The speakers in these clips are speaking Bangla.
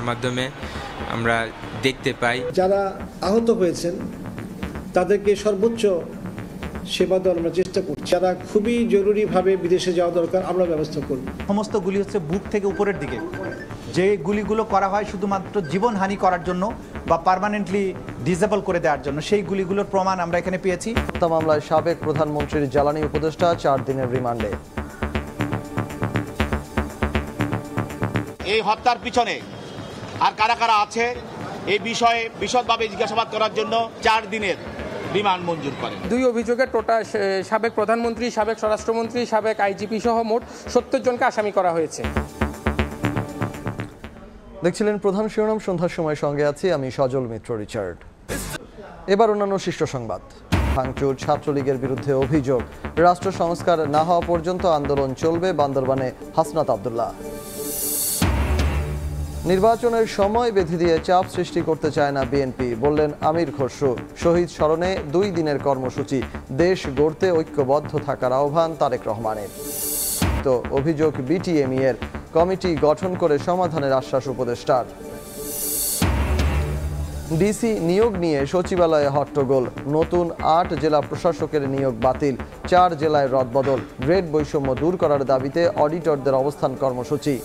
মাধ্যমে আমরা দেখতে পাই যারা আহত হয়েছেন তাদেরকে সর্বোচ্চ সেবা দেওয়ার আমরা চেষ্টা করছি। যারা খুবই জরুরিভাবে বিদেশে যাওয়া দরকার আমরা ব্যবস্থা করব। সমস্ত গুলি হচ্ছে বুক থেকে উপরের দিকে, যে গুলিগুলো করা হয় শুধুমাত্র জীবনহানি করার জন্য বা পার্মানেন্টলি ডিসেবল করে দেওয়ার জন্য, সেই গুলিগুলোর প্রমাণ আমরা এখানে পেয়েছি। হত্যা মামলায় সাবেক প্রধানমন্ত্রীর জ্বালানি উপদেষ্টা 4 দিনের রিমান্ডে। এই হত্যার পিছনে আর কারা কারা আছে এই বিষয়ে বিশদভাবে জিজ্ঞাসাবাদ করার জন্য 4 দিনের রিমান্ড মঞ্জুর করেন। 2 অভিযোগের টোটাল সাবেক প্রধানমন্ত্রী, সাবেক স্বরাষ্ট্রমন্ত্রী, সাবেক আইজিপি সহ মোট 70 জনকে আসামি করা হয়েছে। দেখছিলেন প্রধান শিরোনাম। সন্ধ্যার সময় সঙ্গে আছি আমি সজল মিত্র রিচার্ড। এবার অন্যান্য শীর্ষ সংবাদ। ভাঙচুর, ছাত্রলীগের বিরুদ্ধে অভিযোগ, রাষ্ট্র সংস্কার না হওয়া পর্যন্ত আন্দোলন চলবে, বান্দরবানে হাসনাত আব্দুল্লাহ। নির্বাচনের সময় বেঁধে দিয়ে চাপ সৃষ্টি করতে চায় না বিএনপি, বললেন আমির খসরু। শহীদ স্মরণে 2 দিনের কর্মসূচি, দেশ গড়তে ঐক্যবদ্ধ থাকার আহ্বান তারেক রহমানের। তো অভিযোগ বিটিএমই এর, কমিটি গঠন করে সমাধানের আশ্বাস উপদেষ্টার। ডিসি নিয়োগ নিয়ে সচিবালয়ে হট্টগোল, নতুন 8 জেলা প্রশাসকের নিয়োগ বাতিল, 4 জেলায় রদবদল, গ্রেড বৈষম্য দূর করার দাবিতে অডিটরদের অবস্থান কর্মসূচি।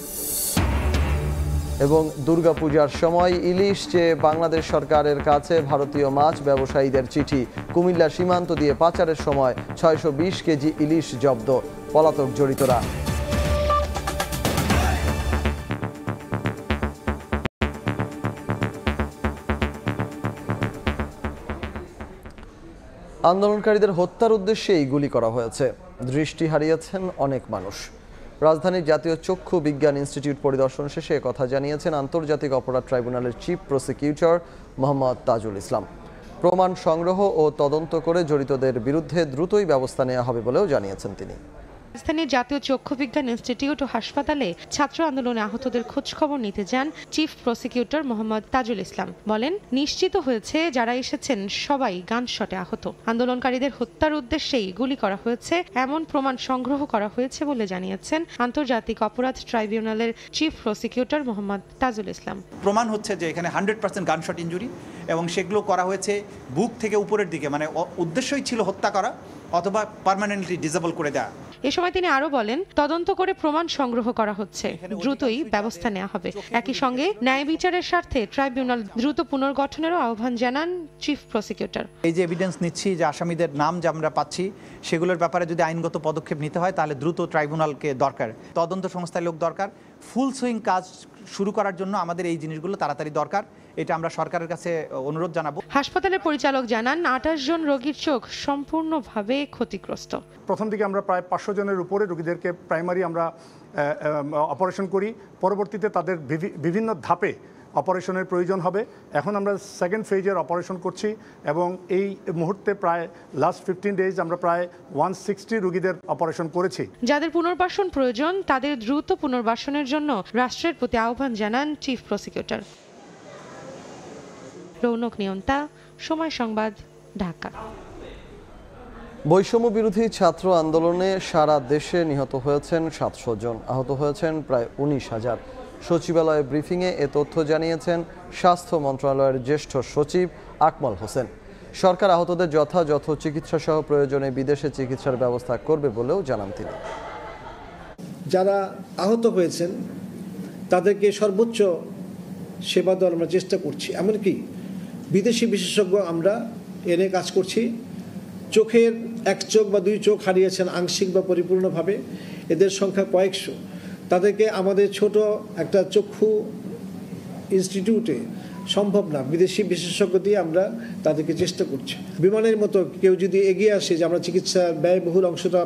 এবং দুর্গাপূজার সময় ইলিশ চেয়ে বাংলাদেশ সরকারের কাছে ভারতীয় মাছ ব্যবসায়ীদের চিঠি, কুমিল্লা সীমান্ত দিয়ে পাচারের সময় 620 কেজি ইলিশ জব্দ, পলাতক জড়িতরা। আন্দোলনকারীদের হত্যার উদ্দেশ্যেই গুলি করা হয়েছে, দৃষ্টি হারিয়েছেন অনেক মানুষ। রাজধানীর জাতীয় চক্ষু বিজ্ঞান ইনস্টিটিউট পরিদর্শন শেষে কথা জানিয়েছেন আন্তর্জাতিক অপরাধ ট্রাইব্যুনালের চিফ প্রসিকিউটর মোহাম্মদ তাজুল ইসলাম। প্রমাণ সংগ্রহ ও তদন্ত করে জড়িতদের বিরুদ্ধে দ্রুতই ব্যবস্থা নেওয়া হবে বলেও জানিয়েছেন তিনি। রাজধানীর জাতীয় চক্ষু বিজ্ঞান ইনস্টিটিউট ও হাসপাতালে ছাত্র আন্দোলনে আহতদের খোঁজখবর নিতে যান চিফ প্রসিকিউটর মোহাম্মদ তাজুল ইসলাম। বলেন, নিশ্চিত হয়েছে যারা এসেছেন সবাই গানশটে আহত। আন্দোলনকারীদের হত্যার উদ্দেশ্যেই গুলি করা হয়েছে এমন প্রমাণ সংগ্রহ করা হয়েছে বলে জানিয়েছেন আন্তর্জাতিক অপরাধ ট্রাইব্যুনালের চিফ প্রসিকিউটর মোহাম্মদ তাজুল ইসলাম। প্রমাণ হচ্ছে যে এখানে 100% গানশট ইনজুরি এবং সেগুলো করা হয়েছে বুক থেকে উপরের দিকে, মানে উদ্দেশ্যই ছিল হত্যা করা অথবা পার্মানেন্টলি ডিসেবল করে দেওয়া। এ সময় তিনি আরো বলেন, তদন্ত করে প্রমাণ সংগ্রহ করা হচ্ছে, দ্রুতই ব্যবস্থা নেওয়া হবে। একই সঙ্গে ন্যায় বিচারের স্বার্থে ট্রাইব্যুনাল দ্রুত পুনর্গঠনেরও আহ্বান জানান চিফ প্রসিকিউটর। এই যে এভিডেন্স নিচ্ছি, যে আসামিদের নাম যে আমরা পাচ্ছি, সেগুলোর ব্যাপারে যদি আইনগত পদক্ষেপ নিতে হয় তাহলে দ্রুত ট্রাইব্যুনালকে দরকার, তদন্ত সংস্থায় লোক দরকার। ফুল সুইং কাজ শুরু করার জন্য আমাদের এই জিনিসগুলো তাড়াতাড়ি দরকার, এটা আমরা সরকারের কাছে অনুরোধ জানাবো। হাসপাতালের পরিচালক জানান, 28 জন রোগীর চোখ সম্পূর্ণভাবে ক্ষতিগ্রস্ত। প্রথম দিকে আমরা প্রায় 500 জনের উপরে রোগীদেরকে প্রাইমারি আমরা অপারেশন করি, পরবর্তীতে তাদের বিভিন্ন ধাপে অপারেশনের প্রয়োজন হবে। এখন আমরা সেকেন্ড ফেজের অপারেশন করছি এবং এই মুহূর্তে প্রায় লাস্ট 15 ডেজ আমরা প্রায় 160 রোগীদের অপারেশন করেছি। যাদের পুনর্বাসন প্রয়োজন তাদের দ্রুত পুনর্বাসনের জন্য রাষ্ট্রের প্রতি আহ্বান জানান চিফ প্রসিকিউটর। রৌনক নিয়ন্তা, সময় সংবাদ, ঢাকা। বৈষম্য বিরোধী ছাত্র আন্দোলনে সারা দেশে নিহত হয়েছেন 700 জন, আহত হয়েছেন প্রায় 19,000। সচিবালয়ে ব্রিফিংয়ে এ তথ্য জানিয়েছেন স্বাস্থ্য মন্ত্রণালয়ের জ্যেষ্ঠ সচিব আকমল হোসেন। সরকার আহতদের যথাযথ চিকিৎসা সহ প্রয়োজনে বিদেশে চিকিৎসার ব্যবস্থা করবে বলেও জানান তিনি। যারা আহত হয়েছেন তাদেরকে সর্বোচ্চ সেবা দেওয়ার আমরা চেষ্টা করছি। এমনকি বিদেশি বিশেষজ্ঞ আমরা এনে কাজ করছি। চোখের 1 চোখ বা 2 চোখ হারিয়েছেন আংশিক বা পরিপূর্ণভাবে, এদের সংখ্যা কয়েকশো। তাদেরকে আমাদের ছোট একটা চক্ষু ইনস্টিটিউটে সম্ভব না, বিদেশি বিশেষজ্ঞ দিয়ে আমরা তাদেরকে চেষ্টা করছি। বিমানের মতো কেউ যদি এগিয়ে আসে যে আমরা চিকিৎসার ব্যয়বহুল অংশটা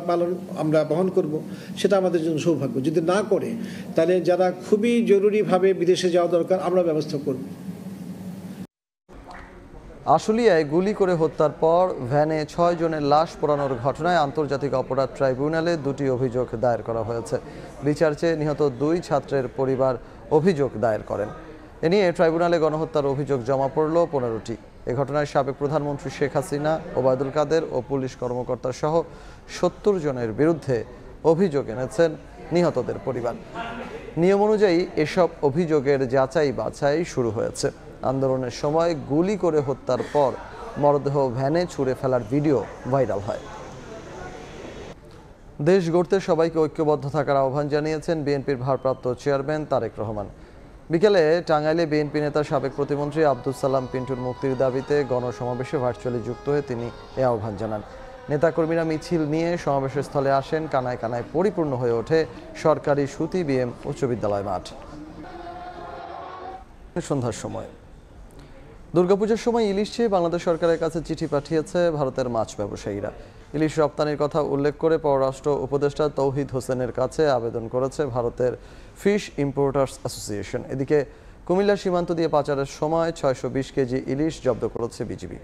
আমরা বহন করব, সেটা আমাদের জন্য সৌভাগ্য। যদি না করে তাহলে যারা খুবই জরুরিভাবে বিদেশে যাওয়া দরকার আমরা ব্যবস্থা করব। আশুলিয়ায় গুলি করে হত্যার পর ভ্যানে 6 জনের লাশ পোড়ানোর ঘটনায় আন্তর্জাতিক অপরাধ ট্রাইব্যুনালে 2টি অভিযোগ দায়ের করা হয়েছে। বিচার চেয়ে নিহত 2 ছাত্রের পরিবার অভিযোগ দায়ের করেন। এ নিয়ে ট্রাইব্যুনালে গণহত্যার অভিযোগ জমা পড়ল 15টি। এ ঘটনায় সাবেক প্রধানমন্ত্রী শেখ হাসিনা, ওবায়দুল কাদের ও পুলিশ কর্মকর্তা সহ 70 জনের বিরুদ্ধে অভিযোগ এনেছেন নিহতদের পরিবার। নিয়ম অনুযায়ী এসব অভিযোগের যাচাই বাছাই শুরু হয়েছে। আন্দোলনের সময় গুলি করে হত্যার পর মরদেহ ভ্যানে ছুঁড়ে ফেলার ভিডিও ভাইরাল হয়। দেশ গড়তে সবাইকে ঐক্যবদ্ধ থাকার আহ্বান জানিয়েছেন বিএনপির ভারপ্রাপ্ত চেয়ারম্যান তারেক রহমান। বিকেলে টাঙ্গাইলে বিএনপি নেতা সাবেক প্রতিমন্ত্রী আব্দুল সালাম পিন্টুর মুক্তির দাবিতে গণসমাবেশে ভার্চুয়ালি যুক্ত হয়ে তিনি এ আহ্বান জানান। নেতাকর্মীরা মিছিল নিয়ে সমাবেশের স্থলে আসেন। কানায় কানায় পরিপূর্ণ হয়ে ওঠে সরকারি সুতি বিএম উচ্চ বিদ্যালয় মাঠ। সন্ধ্যার সময় দুর্গাপূজার সময় ইলিশ চেয়ে বাংলাদেশ সরকারের কাছে চিঠি পাঠিয়েছে ভারতের মাছ ব্যবসায়ীরা। ইলিশ রপ্তানির কথা উল্লেখ করে পররাষ্ট্র উপদেষ্টা তৌহিদ হোসেনের কাছে আবেদন করেছে ভারতের ফিশ ইম্পোর্টার্স অ্যাসোসিয়েশন। এদিকে কুমিল্লা সীমান্ত দিয়ে পাচারের সময় 620 কেজি ইলিশ জব্দ করেছে বিজিবি।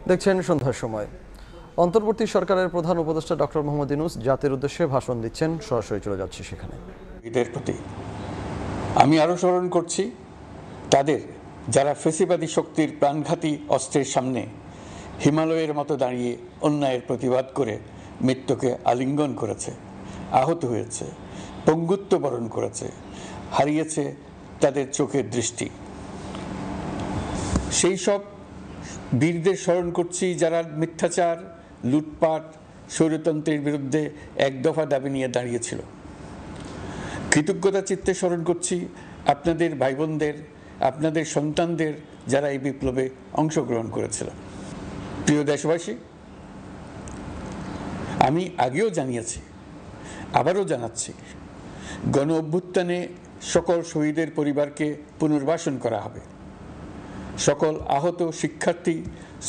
দেখছেন সন্ধ্যার সময়। অন্তর্বর্তী সরকারের প্রধান উপদেষ্টা ডক্টর মোহাম্মদ ইউনূস জাতির উদ্দেশ্যে ভাষণ দিচ্ছেন। সরাসরি চলে যাচ্ছি সেখানে। এদের প্রতি আমি আরও স্মরণ করছি তাদের যারা ফেসিবাদী শক্তির প্রাণঘাতী অস্ত্রের সামনে হিমালয়ের মতো দাঁড়িয়ে অন্যায়ের প্রতিবাদ করে মৃত্যুকে আলিঙ্গন করেছে, আহত হয়েছে, পঙ্গুত্ব বরণ করেছে, হারিয়েছে তাদের চোখের দৃষ্টি। সেই সব বীরদের স্মরণ করছি যারা মিথ্যাচার, লুটপাট, স্বৈরতন্ত্রের বিরুদ্ধে এক দফা দাবি নিয়ে দাঁড়িয়েছিল। কৃতজ্ঞতা চিত্তে স্মরণ করছি আপনাদের ভাই বোনদের, আপনাদের সন্তানদের যারা এই বিপ্লবে অংশগ্রহণ করেছিল। প্রিয় দেশবাসী, আমি আগেও জানিয়েছি, আবারও জানাচ্ছি, গণ অভ্যুত্থানে সকল শহীদের পরিবারকে পুনর্বাসন করা হবে। সকল আহত শিক্ষার্থী,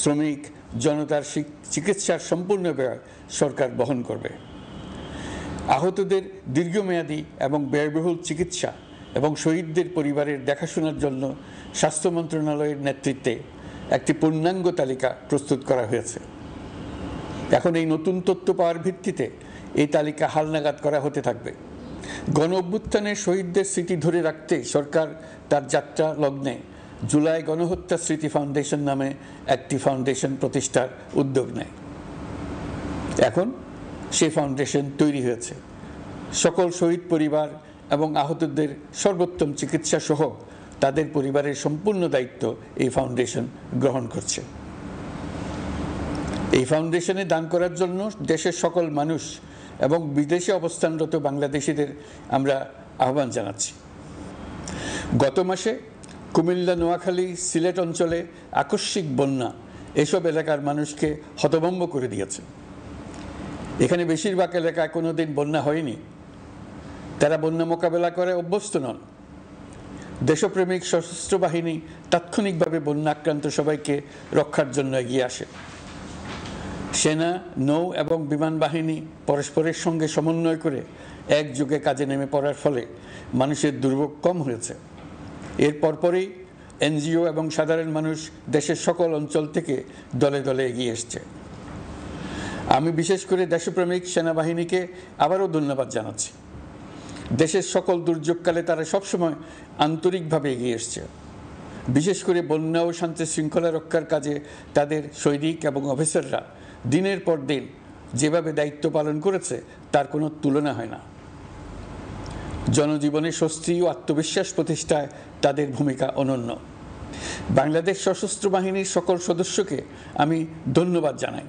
শ্রমিক, জনতার চিকিৎসার সম্পূর্ণ ব্যয় সরকার বহন করবে। আহতদের দীর্ঘমেয়াদী এবং ব্যয়বহুল চিকিৎসা এবং শহীদদের পরিবারের দেখাশোনার জন্য স্বাস্থ্য মন্ত্রণালয়ের নেতৃত্বে একটি পূর্ণাঙ্গ তালিকা প্রস্তুত করা হয়েছে। এখন এই নতুন তথ্য পাওয়ার ভিত্তিতে এই তালিকা হালনাগাদ করা হতে থাকবে। গণ অভ্যুত্থানের শহীদদের স্মৃতি ধরে রাখতে সরকার তার যাত্রা লগ্নে জুলাই গণহত্যা স্মৃতি ফাউন্ডেশন নামে একটি ফাউন্ডেশন প্রতিষ্ঠার উদ্যোগ নেয়। এখন সেই ফাউন্ডেশন তৈরি হয়েছে। সকল শহীদ পরিবার এবং আহতদের সর্বোত্তম চিকিৎসা সহ তাদের পরিবারের সম্পূর্ণ দায়িত্ব এই ফাউন্ডেশন গ্রহণ করছে। এই ফাউন্ডেশনে দান করার জন্য দেশের সকল মানুষ এবং বিদেশে অবস্থানরত বাংলাদেশিদের আমরা আহ্বান জানাচ্ছি। গত মাসে কুমিল্লা, নোয়াখালী, সিলেট অঞ্চলে আকস্মিক বন্যা এসব এলাকার মানুষকে হতভম্ব করে দিয়েছে। এখানে বেশিরভাগ এলাকায় কোনোদিন বন্যা হয়নি। তারা বন্যা মোকাবেলা করে অভ্যস্ত নন। দেশপ্রেমিক সশস্ত্র বাহিনী তাৎক্ষণিকভাবে বন্যা আক্রান্ত সবাইকে রক্ষার জন্য এগিয়ে আসে। সেনা, নৌ এবং বিমান বাহিনী পরস্পরের সঙ্গে সমন্বয় করে একযোগে কাজে নেমে পড়ার ফলে মানুষের দুর্ভোগ কম হয়েছে। এর পরপরই এনজিও এবং সাধারণ মানুষ দেশের সকল অঞ্চল থেকে দলে দলে এগিয়ে এসছে। আমি বিশেষ করে দেশপ্রেমিক সেনাবাহিনীকে আবারও ধন্যবাদ জানাচ্ছি। দেশের সকল দুর্যোগকালে তারা সবসময় আন্তরিকভাবে এগিয়ে এসছে। বিশেষ করে বন্যা ও শান্তি শৃঙ্খলা রক্ষার কাজে তাদের সৈনিক এবং অফিসাররা দিনের পর দিন যেভাবে দায়িত্ব পালন করেছে তার কোনো তুলনা হয় না। জনজীবনে স্বস্তি ও আত্মবিশ্বাস প্রতিষ্ঠায় তাদের ভূমিকা অনন্য। বাংলাদেশ সশস্ত্র বাহিনীর সকল সদস্যকে আমি ধন্যবাদ জানাই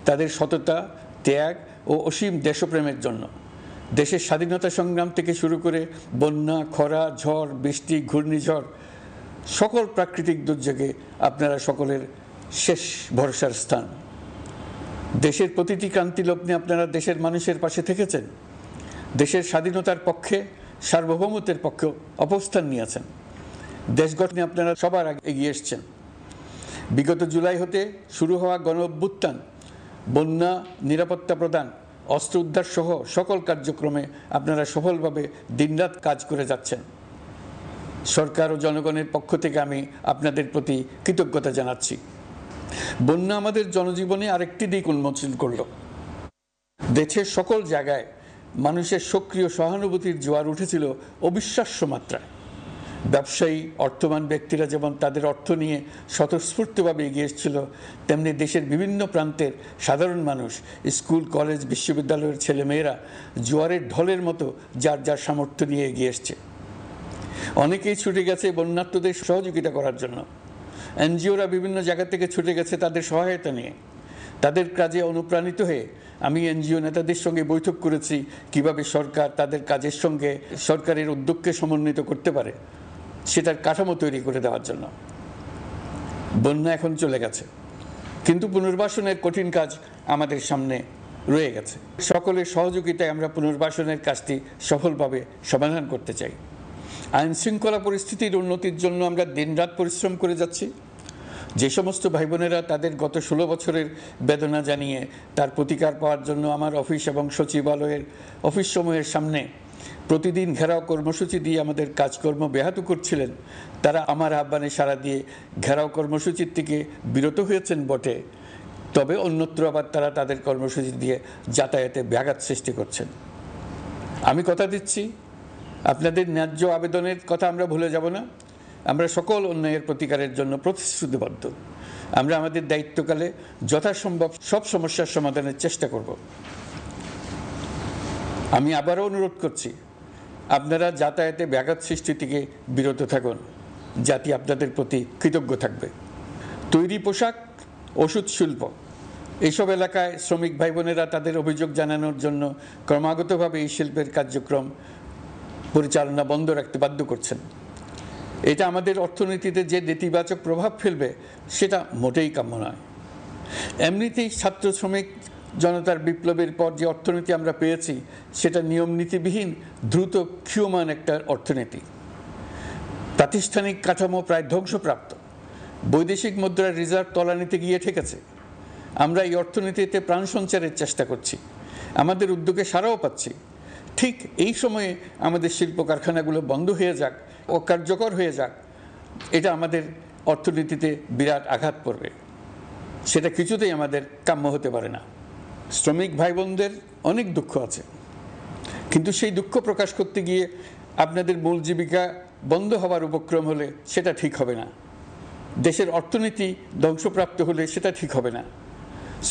তাদের সততা, ত্যাগ ও অসীম দেশপ্রেমের জন্য। দেশের স্বাধীনতা সংগ্রাম থেকে শুরু করে বন্যা, খরা, ঝড়, বৃষ্টি, ঘূর্ণিঝড়, সকল প্রাকৃতিক দুর্যোগে আপনারা সকলের শেষ ভরসার স্থান। দেশের প্রতিটি ক্রান্তি লগ্নে আপনারা দেশের মানুষের পাশে থেকেছেন। দেশের স্বাধীনতার পক্ষে, সার্বভৌমত্বের পক্ষে অবস্থান নিয়েছেন। দেশ গঠনে আপনারা সবার আগে এগিয়ে এসছেন। বিগত জুলাই হতে শুরু হওয়া গণ অভ্যুত্থান, বন্যা, নিরাপত্তা প্রদান, অস্ত্র উদ্ধার সহ সকল কার্যক্রমে আপনারা সফলভাবে দিনরাত কাজ করে যাচ্ছেন। সরকার ও জনগণের পক্ষ থেকে আমি আপনাদের প্রতি কৃতজ্ঞতা জানাচ্ছি। বন্যা আমাদের জনজীবনে আরেকটি দিক উন্মোচন করল। দেশের সকল জায়গায় মানুষের সক্রিয় সহানুভূতির জোয়ার উঠেছিল অবিশ্বাস্য মাত্রায়। ব্যবসায়ী অর্থবান ব্যক্তিরা যেমন তাদের অর্থ নিয়ে স্বতঃস্ফূর্তভাবে এগিয়ে এসেছিল, তেমনি দেশের বিভিন্ন প্রান্তের সাধারণ মানুষ, স্কুল কলেজ বিশ্ববিদ্যালয়ের ছেলেমেয়েরা জোয়ারের ঢলের মতো যার যার সামর্থ্য নিয়ে এগিয়ে এসছে। অনেকেই ছুটে গেছে বন্যার্তদের সহযোগিতা করার জন্য। এনজিওরা বিভিন্ন জায়গা থেকে ছুটে গেছে তাদের সহায়তা নিয়ে। তাদের কাজে অনুপ্রাণিত হয়ে আমি এনজিও নেতাদের সঙ্গে বৈঠক করেছি কিভাবে সরকার তাদের কাজের সঙ্গে সরকারের উদ্যোগকে সমন্বিত করতে পারে, সেটার কাঠামো তৈরি করে দেওয়ার জন্য। বন্যা এখন চলে গেছে, কিন্তু পুনর্বাসনের কঠিন কাজ আমাদের সামনে রয়ে গেছে। সকলের সহযোগিতায় আমরা পুনর্বাসনের কাজটি সফলভাবে সমাধান করতে চাই। আইন শৃঙ্খলা পরিস্থিতির উন্নতির জন্য আমরা দিনরাত পরিশ্রম করে যাচ্ছি। যে সমস্ত ভাই বোনেরা তাদের গত 16 বছরের বেদনা জানিয়ে তার প্রতিকার পাওয়ার জন্য আমার অফিস এবং সচিবালয়ের অফিস সমূহের সামনে প্রতিদিন ঘেরাও কর্মসূচি দিয়ে আমাদের কাজকর্ম ব্যাহত করছিলেন, তারা আমার আহ্বানে সাড়া দিয়ে ঘেরাও কর্মসূচির থেকে বিরত হয়েছেন বটে, তবে অন্যত্র আবার তারা তাদের কর্মসূচি দিয়ে যাতায়াতে ব্যাঘাত সৃষ্টি করছেন। আমি কথা দিচ্ছি, আপনাদের ন্যায্য আবেদনের কথা আমরা ভুলে যাব না। আমরা সকল অন্যায়ের প্রতিকারের জন্য প্রতিশ্রুতিবদ্ধ। আমরা আমাদের দায়িত্বকালে যথাসম্ভব সব সমস্যার সমাধানের চেষ্টা করব। আমি আবারও অনুরোধ করছি, আপনারা যাতায়াতে ব্যাঘাত সৃষ্টি থেকে বিরত থাকুন, জাতি আপনাদের প্রতি কৃতজ্ঞ থাকবে। তৈরি পোশাক, ওষুধ শিল্প, এইসব এলাকায় শ্রমিক ভাই বোনেরা তাদের অভিযোগ জানানোর জন্য ক্রমাগতভাবে এই শিল্পের কার্যক্রম পরিচালনা বন্ধ রাখতে বাধ্য করছেন। এটা আমাদের অর্থনীতিতে যে নেতিবাচক প্রভাব ফেলবে সেটা মোটেই কাম্য নয়। এমনিতেই ছাত্র শ্রমিক জনতার বিপ্লবের পর যে অর্থনীতি আমরা পেয়েছি সেটা নিয়ম নীতিবিহীন দ্রুত ক্ষীয়মান একটা অর্থনীতি। প্রাতিষ্ঠানিক কাঠামো প্রায় ধ্বংসপ্রাপ্ত, বৈদেশিক মুদ্রার রিজার্ভ তলানিতে গিয়ে ঠেকেছে। আমরা এই অর্থনীতিতে প্রাণ সঞ্চারের চেষ্টা করছি, আমাদের উদ্যোগে সাড়াও পাচ্ছি। ঠিক এই সময়ে আমাদের শিল্প কারখানাগুলো বন্ধ হয়ে যাক, অকার্যকর হয়ে যাক, এটা আমাদের অর্থনীতিতে বিরাট আঘাত পড়বে। সেটা কিছুতেই আমাদের কাম্য হতে পারে না। শ্রমিক ভাই বোনদের অনেক দুঃখ আছে, কিন্তু সেই দুঃখ প্রকাশ করতে গিয়ে আপনাদের মূল জীবিকা বন্ধ হওয়ার উপক্রম হলে সেটা ঠিক হবে না। দেশের অর্থনীতি ধ্বংসপ্রাপ্ত হলে সেটা ঠিক হবে না।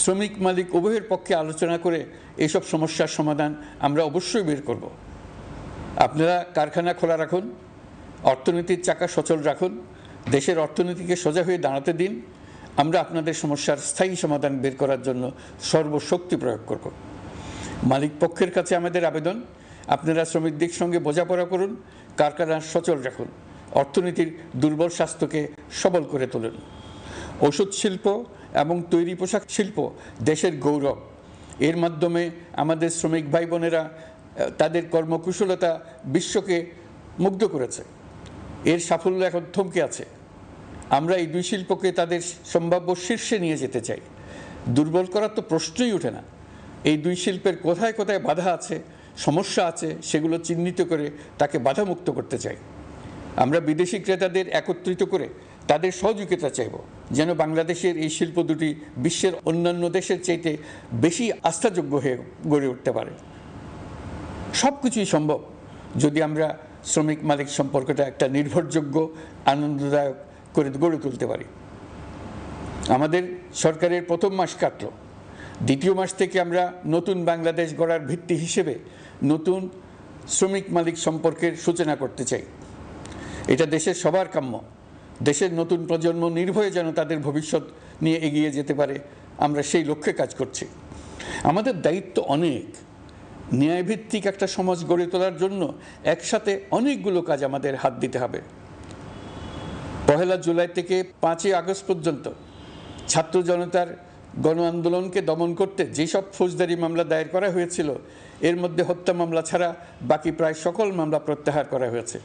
শ্রমিক মালিক উভয়ের পক্ষে আলোচনা করে এইসব সমস্যার সমাধান আমরা অবশ্যই বের করব। আপনারা কারখানা খোলা রাখুন, অর্থনীতির চাকা সচল রাখুন, দেশের অর্থনীতিকে সোজা হয়ে দাঁড়াতে দিন। আমরা আপনাদের সমস্যার স্থায়ী সমাধান বের করার জন্য সর্বশক্তি প্রয়োগ করব। মালিক পক্ষের কাছে আমাদের আবেদন, আপনারা শ্রমিকদের সঙ্গে বোঝাপড়া করুন, কারখানা সচল রাখুন, অর্থনীতির দুর্বল স্বাস্থ্যকে সবল করে তুলুন। ওষুধ শিল্প এবং তৈরি পোশাক শিল্প দেশের গৌরব। এর মাধ্যমে আমাদের শ্রমিক ভাই বোনেরা তাদের কর্মকুশলতা বিশ্বকে মুগ্ধ করেছে। এর সাফল্য এখন থমকে আছে। আমরা এই দুই শিল্পকে তাদের সম্ভাব্য শীর্ষে নিয়ে যেতে চাই। দুর্বল করার তো প্রশ্নই ওঠে না। এই দুই শিল্পের কোথায় কোথায় বাধা আছে, সমস্যা আছে, সেগুলো চিহ্নিত করে তাকে বাধামুক্ত করতে চাই। আমরা বিদেশি ক্রেতাদের একত্রিত করে তাদের সহযোগিতা চাইব, যেন বাংলাদেশের এই শিল্প দুটি বিশ্বের অন্যান্য দেশের চাইতে বেশি আস্থাযোগ্য হয়ে গড়ে উঠতে পারে। সব কিছুই সম্ভব যদি আমরা শ্রমিক মালিক সম্পর্কটা একটা নির্ভরযোগ্য, আনন্দদায়ক করে গড়ে তুলতে পারি। আমাদের সরকারের প্রথম মাস কাটল, দ্বিতীয় মাস থেকে আমরা নতুন বাংলাদেশ গড়ার ভিত্তি হিসেবে নতুন শ্রমিক মালিক সম্পর্কের সূচনা করতে চাই। এটা দেশের সবার কাম্য। দেশের নতুন প্রজন্ম নির্ভয়ে যেন তাদের ভবিষ্যৎ নিয়ে এগিয়ে যেতে পারে, আমরা সেই লক্ষ্যে কাজ করছি। আমাদের দায়িত্ব অনেক। ন্যায়ভিত্তিক একটা সমাজ গড়ে তোলার জন্য একসাথে অনেকগুলো কাজ আমাদের হাত দিতে হবে। 1 জুলাই থেকে 5 আগস্ট পর্যন্ত ছাত্র জনতার গণ আন্দোলনকে দমন করতে যেসব ফৌজদারি মামলা দায়ের করা হয়েছিল, এর মধ্যে হত্যা মামলা ছাড়া বাকি প্রায় সকল মামলা প্রত্যাহার করা হয়েছে।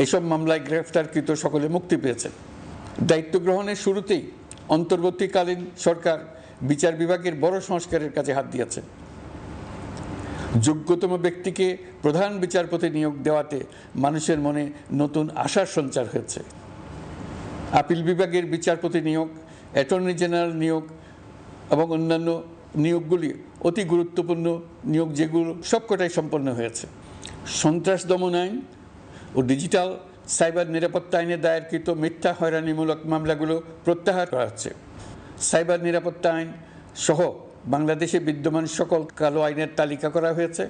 এইসব মামলায় গ্রেফতারকৃত সকলে মুক্তি পেয়েছেন। দায়িত্ব গ্রহণের শুরুতেই অন্তর্বর্তীকালীন সরকার বিচার বিভাগের বড় সংস্কারের কাজে হাত দিয়েছে। যোগ্যতম ব্যক্তিকে প্রধান বিচারপতি নিয়োগ দেওয়াতে মানুষের মনে নতুন আশার সঞ্চার হয়েছে। আপিল বিভাগের বিচারপতি নিয়োগ, অ্যাটর্নি জেনারেল নিয়োগ এবং অন্যান্য নিয়োগগুলি অতি গুরুত্বপূর্ণ নিয়োগ, যেগুলো সবকটাই সম্পন্ন হয়েছে। সন্ত্রাস দমন আইন, ও ডিজিটাল সাইবার নিরাপত্তা আইনে দায়েরকৃত মিথ্যা হয়রানিমূলক মামলাগুলো প্রত্যাহার করা হচ্ছে। সাইবার নিরাপত্তা আইন সহ বাংলাদেশে বিদ্যমান সকল কালো আইনের তালিকা করা হয়েছে।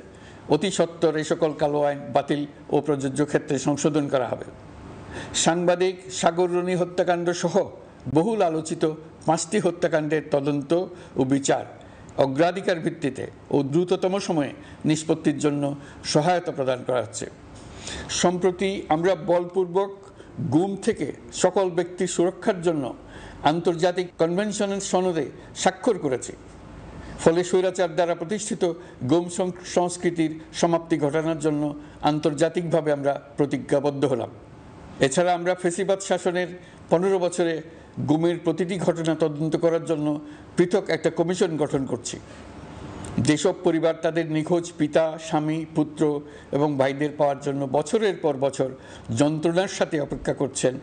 অতি সত্বর এই সকল কালো আইন বাতিল ও প্রযোজ্য ক্ষেত্রে সংশোধন করা হবে। সাংবাদিক সাগর রনি হত্যাকাণ্ড সহ বহুল আলোচিত 5টি হত্যাকাণ্ডের তদন্ত ও বিচার অগ্রাধিকার ভিত্তিতে ও দ্রুততম সময়ে নিষ্পত্তির জন্য সহায়তা প্রদান করা হচ্ছে। সম্প্রতি আমরা বলপূর্বক গুম থেকে সকল ব্যক্তির সুরক্ষার জন্য আন্তর্জাতিক কনভেনশনের সনদে স্বাক্ষর করেছি। ফলে স্বৈরাচার দ্বারা প্রতিষ্ঠিত গুম সংস্কৃতির সমাপ্তি ঘটানোর জন্য আন্তর্জাতিকভাবে আমরা প্রতিজ্ঞাবদ্ধ হলাম। এছাড়া আমরা ফেসিবাদ শাসনের 15 বছরে গুমের প্রতিটি ঘটনা তদন্ত করার জন্য পৃথক একটা কমিশন গঠন করছি। যেসব পরিবার তাদের নিখোঁজ পিতা, স্বামী, পুত্র এবং ভাইদের পাওয়ার জন্য বছরের পর বছর যন্ত্রণার সাথে অপেক্ষা করছেন,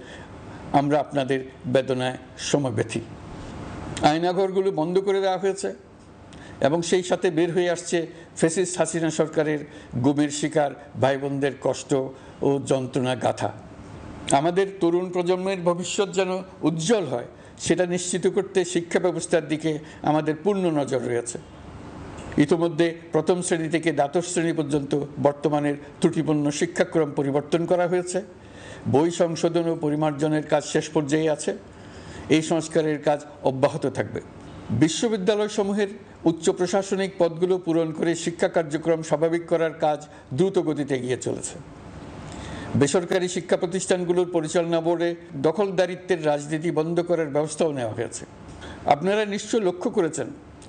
আমরা আপনাদের বেদনায় সমবেথী। আয়নাঘরগুলো বন্ধ করে দেওয়া হয়েছে এবং সেই সাথে বের হয়ে আসছে ফ্যাসিস্ট হাসিনা সরকারের গুমের শিকার ভাই বোনদের কষ্ট ও যন্ত্রণা গাথা। আমাদের তরুণ প্রজন্মের ভবিষ্যৎ যেন উজ্জ্বল হয় সেটা নিশ্চিত করতে শিক্ষা ব্যবস্থার দিকে আমাদের পূর্ণ নজর রয়েছে। ইতিমধ্যে প্রথম শ্রেণী থেকে দ্বাদশ শ্রেণী পর্যন্ত বর্তমানের ত্রুটিপূর্ণ শিক্ষাক্রম পরিবর্তন করা হয়েছে। বই সংশোধন ও পরিমার্জনের কাজ শেষ পর্যায়ে আছে। এই সংস্কারের কাজ অব্যাহত থাকবে। বিশ্ববিদ্যালয়সমূহের উচ্চ প্রশাসনিক পদগুলো পূরণ করে শিক্ষা কার্যক্রম স্বাভাবিক করার কাজ দ্রুত গতিতে এগিয়ে চলেছে। বেসরকারি শিক্ষা প্রতিষ্ঠানগুলোর পরিচালনা বোর্ডে দখলদারিত্বের রাজনীতি বন্ধ করার ব্যবস্থাও নেওয়া হয়েছে। আপনারা নিশ্চয় লক্ষ্য করেছেন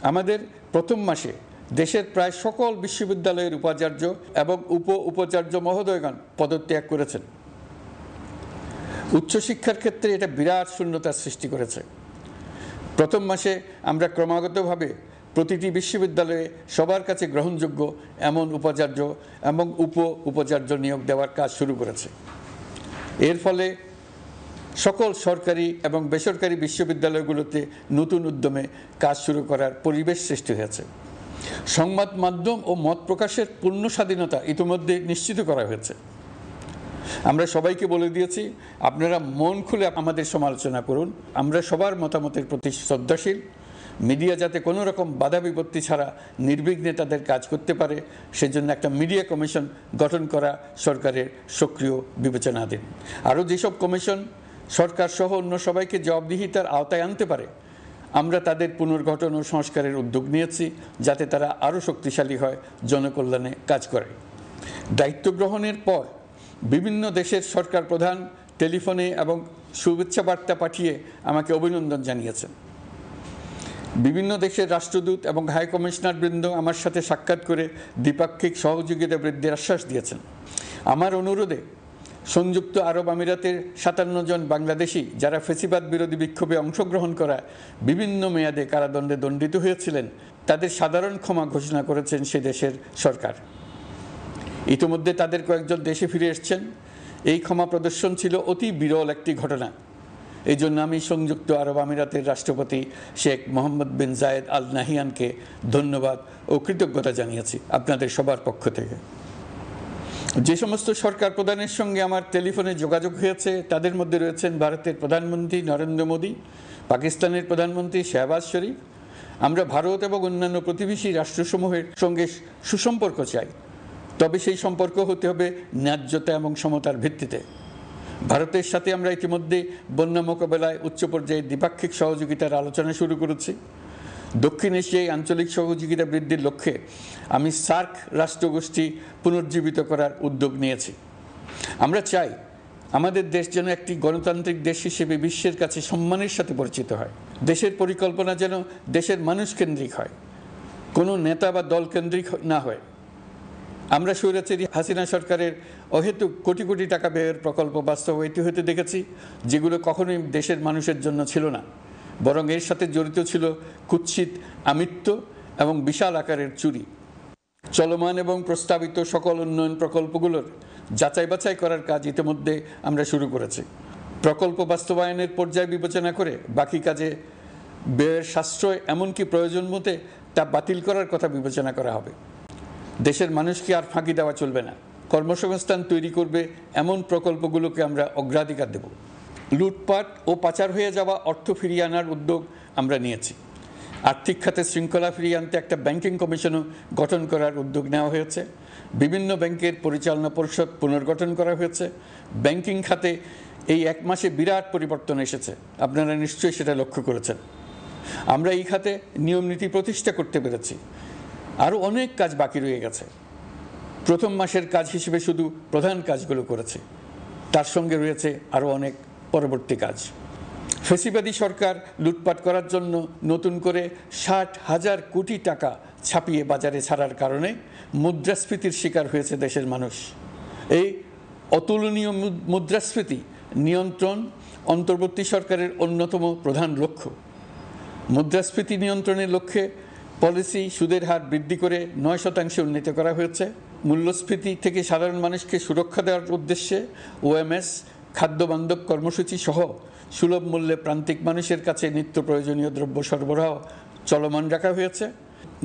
আমাদের প্রথম মাসে দেশের প্রায় সকল বিশ্ববিদ্যালয়ের উপাচার্য এবং উপাচার্য মহোদয়গণ পদত্যাগ করেছেন। উচ্চশিক্ষার ক্ষেত্রে এটা বিরাট শূন্যতার সৃষ্টি করেছে। প্রথম মাসে আমরা ক্রমাগতভাবে প্রতিটি বিশ্ববিদ্যালয়ে সবার কাছে গ্রহণযোগ্য এমন উপাচার্য এবং উপাচার্য নিয়োগ দেওয়ার কাজ শুরু করেছে। এর ফলে সকল সরকারি এবং বেসরকারি বিশ্ববিদ্যালয়গুলোতে নতুন উদ্যমে কাজ শুরু করার পরিবেশ সৃষ্টি হয়েছে। সংবাদ মাধ্যম ও মত প্রকাশের পূর্ণ স্বাধীনতা ইতিমধ্যে নিশ্চিত করা হয়েছে। আমরা সবাইকে বলে দিয়েছি আপনারা মন খুলে আমাদের সমালোচনা করুন, আমরা সবার মতামতের প্রতি শ্রদ্ধাশীল। মিডিয়া যাতে কোনো রকম বাধা বিপত্তি ছাড়া নির্বিঘ্নে তাদের কাজ করতে পারে সেজন্য একটা মিডিয়া কমিশন গঠন করা সরকারের সক্রিয় বিবেচনাধীন। আরও যেসব কমিশন সরকার সহ অন্য সবাইকে জবাবদিহিতার আওতায় আনতে পারে আমরা তাদের পুনর্গঠন ও সংস্কারের উদ্যোগ নিয়েছি যাতে তারা আরও শক্তিশালী হয়, জনকল্যাণে কাজ করে। দায়িত্ব গ্রহণের পর বিভিন্ন দেশের সরকার প্রধান টেলিফোনে এবং শুভেচ্ছা বার্তা পাঠিয়ে আমাকে অভিনন্দন জানিয়েছেন। বিভিন্ন দেশের রাষ্ট্রদূত এবং হাই কমিশনার বৃন্দ আমার সাথে সাক্ষাৎ করে দ্বিপাক্ষিক সহযোগিতা বৃদ্ধির আশ্বাস দিয়েছেন। আমার অনুরোধে সংযুক্ত আরব আমিরাতের 57 জন বাংলাদেশি যারা ফেসিবাদ বিরোধী বিক্ষোভে অংশগ্রহণ করা বিভিন্ন মেয়াদে কারাদণ্ডে দণ্ডিত হয়েছিলেন তাদের সাধারণ ক্ষমা ঘোষণা করেছেন সে দেশের সরকার। ইতিমধ্যে তাদের কয়েকজন দেশে ফিরে এসেছেন। এই ক্ষমা প্রদর্শন ছিল অতি বিরল একটি ঘটনা। এই জন্য আমি সংযুক্ত আরব আমিরাতের রাষ্ট্রপতি শেখ মোহাম্মদ বিন জায়েদ আল নাহিয়ানকে ধন্যবাদ ও কৃতজ্ঞতা জানিয়েছি আপনাদের সবার পক্ষ থেকে। যে সমস্ত সরকার প্রধানের সঙ্গে আমার টেলিফোনে যোগাযোগ হয়েছে তাদের মধ্যে রয়েছেন ভারতের প্রধানমন্ত্রী নরেন্দ্র মোদী, পাকিস্তানের প্রধানমন্ত্রী শাহবাজ শরীফ। আমরা ভারত এবং অন্যান্য প্রতিবেশী রাষ্ট্রসমূহের সঙ্গে সুসম্পর্ক চাই, তবে সেই সম্পর্ক হতে হবে ন্যায্যতা এবং সমতার ভিত্তিতে। ভারতের সাথে আমরা ইতিমধ্যে বন্যা মোকাবেলায় উচ্চ পর্যায়ে দ্বিপাক্ষিক সহযোগিতার আলোচনা শুরু করেছি। দক্ষিণ এশিয়ায় আঞ্চলিক সহযোগিতা বৃদ্ধির লক্ষ্যে আমি সার্ক রাষ্ট্রগোষ্ঠী পুনর্জীবিত করার উদ্যোগ নিয়েছি। আমরা চাই আমাদের দেশ যেন একটি গণতান্ত্রিক দেশ হিসেবে বিশ্বের কাছে সম্মানের সাথে পরিচিত হয়। দেশের পরিকল্পনা যেন দেশের মানুষ কেন্দ্রিক হয়, কোনো নেতা বা দল কেন্দ্রিক না হয়। আমরা স্বৈরাচারী হাসিনা সরকারের অহেতুক কোটি কোটি টাকা ব্যয়ের প্রকল্প বাস্তবায়িত হতে দেখেছি যেগুলো কখনোই দেশের মানুষের জন্য ছিল না, বরং এর সাথে জড়িত ছিল কুৎসিত আমিত্ব এবং বিশাল আকারের চুরি। চলমান এবং প্রস্তাবিত সকল উন্নয়ন প্রকল্পগুলোর যাচাই বাছাই করার কাজ ইতিমধ্যে আমরা শুরু করেছি। প্রকল্প বাস্তবায়নের পর্যায় বিবেচনা করে বাকি কাজে ব্যয়ের সাশ্রয় এমনকি প্রয়োজন মতে তা বাতিল করার কথা বিবেচনা করা হবে। দেশের মানুষকে আর ফাঁকি দেওয়া চলবে না। কর্মসংস্থান তৈরি করবে এমন প্রকল্পগুলোকে আমরা অগ্রাধিকার দেব। লুটপাট ও পাচার হয়ে যাওয়া অর্থ ফিরিয়ে আনার উদ্যোগ আমরা নিয়েছি। আর্থিক খাতে শৃঙ্খলা ফিরিয়ে আনতে একটা ব্যাংকিং কমিশনও গঠন করার উদ্যোগ নেওয়া হয়েছে। বিভিন্ন ব্যাংকের পরিচালনা পরিষদ পুনর্গঠন করা হয়েছে। ব্যাংকিং খাতে এই 1 মাসে বিরাট পরিবর্তন এসেছে, আপনারা নিশ্চয়ই সেটা লক্ষ্য করেছেন। আমরা এই খাতে নিয়ম নীতি প্রতিষ্ঠা করতে পেরেছি। আরও অনেক কাজ বাকি রয়ে গেছে। প্রথম মাসের কাজ হিসেবে শুধু প্রধান কাজগুলো করেছে, তার সঙ্গে রয়েছে আরও অনেক পরবর্তী কাজ। ফ্যাসিবাদী সরকার লুটপাট করার জন্য নতুন করে 60,000 কোটি টাকা ছাপিয়ে বাজারে ছাড়ার কারণে মুদ্রাস্ফীতির শিকার হয়েছে দেশের মানুষ। এই অতুলনীয় মুদ্রাস্ফীতি নিয়ন্ত্রণ অন্তর্বর্তী সরকারের অন্যতম প্রধান লক্ষ্য। মুদ্রাস্ফীতি নিয়ন্ত্রণের লক্ষ্যে পলিসি সুদের হার বৃদ্ধি করে 9% উন্নীত করা হয়েছে। মূল্যস্ফীতি থেকে সাধারণ মানুষকে সুরক্ষা দেওয়ার উদ্দেশ্যে ওএমএস, খাদ্যবান্ধব কর্মসূচি সহ সুলভ মূল্যে প্রান্তিক মানুষের কাছে নিত্য প্রয়োজনীয় দ্রব্য সরবরাহ চলমান রাখা হয়েছে।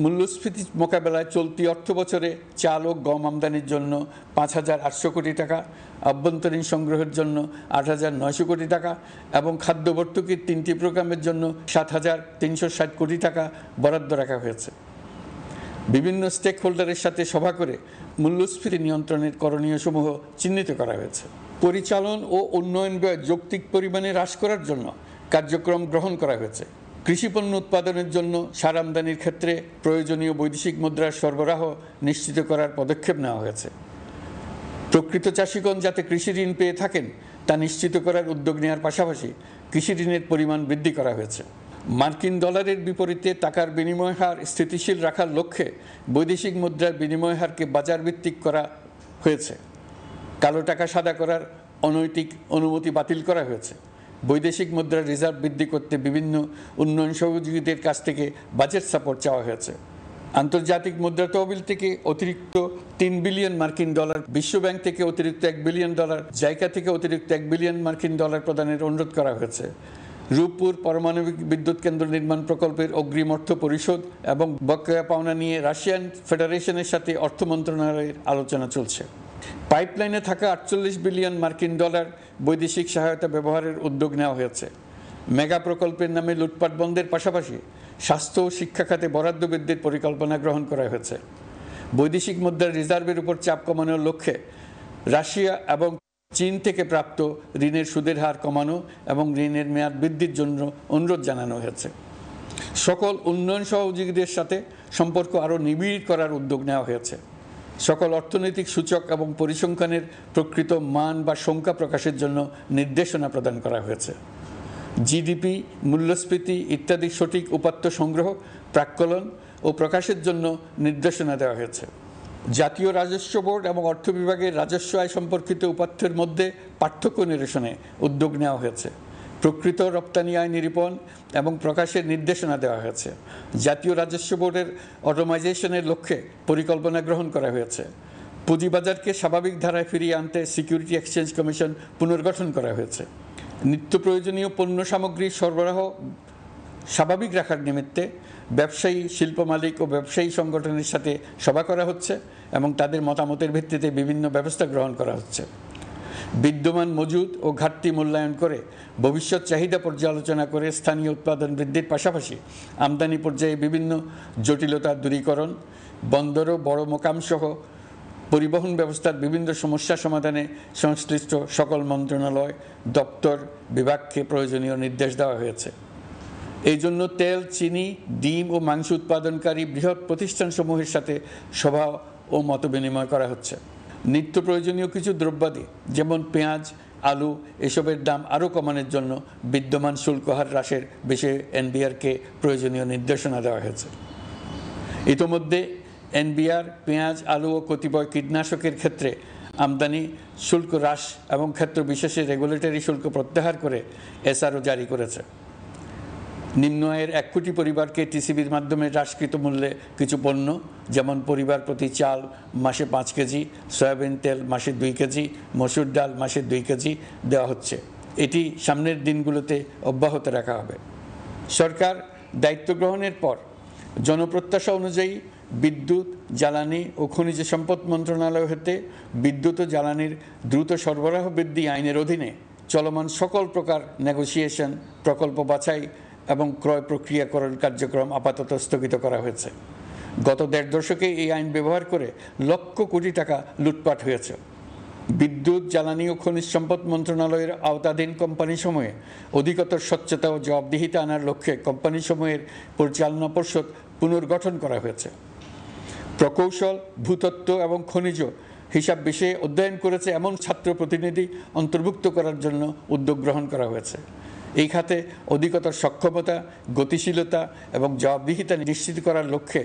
মূল্যস্ফীতি মোকাবেলায় চলতি অর্থ বছরে চাল ও গম আমদানির জন্য 5,800 কোটি টাকা, আভ্যন্তরীণ সংগ্রহের জন্য 8,900 কোটি টাকা এবং খাদ্য ভর্তুকির 3টি প্রোগ্রামের জন্য 7,360 কোটি টাকা বরাদ্দ রাখা হয়েছে। বিভিন্ন স্টেক হোল্ডারের সাথে সভা করে মূল্যস্ফীতি নিয়ন্ত্রণের করণীয় সমূহ চিহ্নিত করা হয়েছে। পরিচালন ও উন্নয়ন ব্যয় যৌক্তিক পরিমাণে হ্রাস করার জন্য কার্যক্রম গ্রহণ করা হয়েছে। কৃষিপণ্য উৎপাদনের জন্য সার আমদানির ক্ষেত্রে প্রয়োজনীয় বৈদেশিক মুদ্রার সরবরাহ নিশ্চিত করার পদক্ষেপ নেওয়া হয়েছে। প্রকৃত চাষিগণ যাতে কৃষি ঋণ পেয়ে থাকেন তা নিশ্চিত করার উদ্যোগ নেওয়ার পাশাপাশি কৃষি ঋণের পরিমাণ বৃদ্ধি করা হয়েছে। মার্কিন ডলারের বিপরীতে টাকার বিনিময় হার স্থিতিশীল রাখার লক্ষ্যে বৈদেশিক মুদ্রার বিনিময় হারকে বাজার ভিত্তিক করা হয়েছে। কালো টাকা সাদা করার অনৈতিক অনুমতি বাতিল করা হয়েছে। বৈদেশিক মুদ্রার রিজার্ভ বৃদ্ধি করতে বিভিন্ন উন্নয়ন সহযোগীদের কাছ থেকে বাজেট সাপোর্ট চাওয়া হয়েছে। আন্তর্জাতিক মুদ্রা তহবিল থেকে অতিরিক্ত 3 বিলিয়ন মার্কিন ডলার, বিশ্বব্যাংক থেকে অতিরিক্ত 1 বিলিয়ন ডলার, জাইকা থেকে অতিরিক্ত 1 বিলিয়ন মার্কিন ডলার প্রদানের অনুরোধ করা হয়েছে। রূপপুর পারমাণবিক বিদ্যুৎ কেন্দ্র নির্মাণ প্রকল্পের অগ্রিম অর্থ পরিশোধ এবং বকেয়া পাওনা নিয়ে রাশিয়ান ফেডারেশনের সাথে অর্থ মন্ত্রণালয়ের আলোচনা চলছে। পাইপলাইনে থাকা 48 বিলিয়ন মার্কিন ডলার বৈদেশিক সহায়তা ব্যবহারের উদ্যোগ নেওয়া হয়েছে। মেগা প্রকল্পের নামে লুটপাট বন্ধের পাশাপাশি স্বাস্থ্য ও শিক্ষা খাতে বরাদ্দ বৃদ্ধির পরিকল্পনা গ্রহণ করা হয়েছে। বৈদেশিক মুদ্রার রিজার্ভের উপর চাপ কমানোর লক্ষ্যে রাশিয়া এবং চীন থেকে প্রাপ্ত ঋণের সুদের হার কমানো এবং ঋণের মেয়াদ বৃদ্ধির জন্য অনুরোধ জানানো হয়েছে। সকল উন্নয়ন সহযোগীদের সাথে সম্পর্ক আরও নিবিড় করার উদ্যোগ নেওয়া হয়েছে। সকল অর্থনৈতিক সূচক এবং পরিসংখ্যানের প্রকৃত মান বা সংখ্যা প্রকাশের জন্য নির্দেশনা প্রদান করা হয়েছে। জিডিপি, মূল্যস্ফীতি ইত্যাদি সঠিক উপাত্ত সংগ্রহ, প্রাক্কলন ও প্রকাশের জন্য নির্দেশনা দেওয়া হয়েছে। জাতীয় রাজস্ব বোর্ড এবং অর্থ বিভাগের রাজস্ব আয় সম্পর্কিত উপাত্তের মধ্যে পার্থক্য নিরসনে উদ্যোগ নেওয়া হয়েছে। প্রকৃত রপ্তানি আয় নিরূপণ এবং প্রকাশের নির্দেশনা দেওয়া হয়েছে। জাতীয় রাজস্ব বোর্ডের অটোমাইজেশনের লক্ষ্যে পরিকল্পনা গ্রহণ করা হয়েছে। পুঁজিবাজারকে স্বাভাবিক ধারায় ফিরিয়ে আনতে সিকিউরিটি এক্সচেঞ্জ কমিশন পুনর্গঠন করা হয়েছে। নিত্য প্রয়োজনীয় পণ্য সামগ্রীর সরবরাহ স্বাভাবিক রাখার নিমিত্তে ব্যবসায়ী, শিল্প মালিক ও ব্যবসায়ী সংগঠনের সাথে সভা করা হচ্ছে এবং তাদের মতামতের ভিত্তিতে বিভিন্ন ব্যবস্থা গ্রহণ করা হচ্ছে। বিদ্যমান মজুদ ও ঘাটতি মূল্যায়ন করে ভবিষ্যৎ চাহিদা পর্যালোচনা করে স্থানীয় উৎপাদন বৃদ্ধির পাশাপাশি আমদানি পর্যায়ে বিভিন্ন জটিলতা দূরীকরণ, বন্দর ও বড় মোকামসহ পরিবহন ব্যবস্থার বিভিন্ন সমস্যা সমাধানে সংশ্লিষ্ট সকল মন্ত্রণালয়, দপ্তর, বিভাগকে প্রয়োজনীয় নির্দেশ দেওয়া হয়েছে। এই জন্য তেল, চিনি, ডিম ও মাংস উৎপাদনকারী বৃহৎ প্রতিষ্ঠানসমূহের সাথে সভা ও মতবিনিময় করা হচ্ছে। নিত্য প্রয়োজনীয় কিছু দ্রব্যাদি যেমন পেঁয়াজ, আলু এসবের দাম আরও কমানোর জন্য বিদ্যমান শুল্ক হার হ্রাসের বিষয়ে এনবিআরকে প্রয়োজনীয় নির্দেশনা দেওয়া হয়েছে। ইতোমধ্যে এনবিআর পেঁয়াজ, আলু ও কতিপয় কীটনাশকের ক্ষেত্রে আমদানি শুল্ক হ্রাস এবং ক্ষেত্র বিশেষে রেগুলেটরি শুল্ক প্রত্যাহার করে এসআরও জারি করেছে। নিম্ন আয়ের 1 কোটি পরিবারকে টিসিবির মাধ্যমে হ্রাসকৃত মূল্যে কিছু পণ্য যেমন পরিবার প্রতি চাল মাসে 5 কেজি, সয়াবিন তেল মাসে 2 কেজি, মসুর ডাল মাসে 2 কেজি দেওয়া হচ্ছে। এটি সামনের দিনগুলোতে অব্যাহত রাখা হবে। সরকার দায়িত্ব গ্রহণের পর জনপ্রত্যাশা অনুযায়ী বিদ্যুৎ, জ্বালানি ও খনিজ সম্পদ মন্ত্রণালয় হতে বিদ্যুৎ ও জ্বালানির দ্রুত সরবরাহ বৃদ্ধি আইনের অধীনে চলমান সকল প্রকার নেগোসিয়েশন, প্রকল্প বাছাই এবং ক্রয় প্রক্রিয়াকরণ কার্যক্রম আপাতত স্থগিত করা হয়েছে। গত ১.৫ দশকে এই আইন ব্যবহার করে লক্ষ কোটি টাকা লুটপাট হয়েছে। বিদ্যুৎ, জ্বালানি ও খনিজ সম্পদ মন্ত্রণালয়ের আওতাধীন কোম্পানিসমূহে অধিকতর স্বচ্ছতা ও জবাবদিহিতা আনার লক্ষ্যে কোম্পানিসমূহের পরিচালনা পর্ষদ পুনর্গঠন করা হয়েছে। প্রকৌশল, ভূতত্ত্ব এবং খনিজ হিসাব বিষয়ে অধ্যয়ন করেছে এমন ছাত্র প্রতিনিধি অন্তর্ভুক্ত করার জন্য উদ্যোগ গ্রহণ করা হয়েছে। এই খাতে অধিকতর সক্ষমতা, গতিশীলতা এবং জবাবদিহিতা নিশ্চিত করার লক্ষ্যে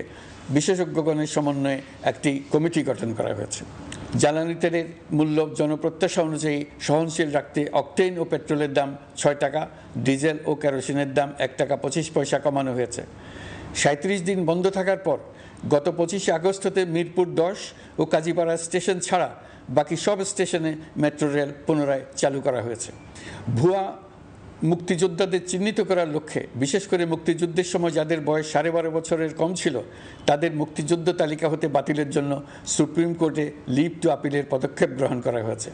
বিশেষজ্ঞগণের সমন্বয়ে একটি কমিটি গঠন করা হয়েছে। জ্বালানি তেলের মূল্য জনপ্রত্যাশা অনুযায়ী সহনশীল রাখতে অকটেন ও পেট্রোলের দাম ৬ টাকা, ডিজেল ও কেরোসিনের দাম ১ টাকা ২৫ পয়সা কমানো হয়েছে। ৩৭ দিন বন্ধ থাকার পর গত ২৫ আগস্ট হতে মিরপুর ১০ ও কাজীপাড়া স্টেশন ছাড়া বাকি সব স্টেশনে মেট্রো রেল পুনরায় চালু করা হয়েছে। ভুয়া মুক্তিযোদ্ধাদের চিহ্নিত করার লক্ষ্যে বিশেষ করে মুক্তিযুদ্ধের সময় যাদের বয়স ১২.৫ বছরের কম ছিল তাদের মুক্তিযুদ্ধ তালিকা হতে বাতিলের জন্য সুপ্রিম কোর্টে লিভ টু আপিলের পদক্ষেপ গ্রহণ করা হয়েছে।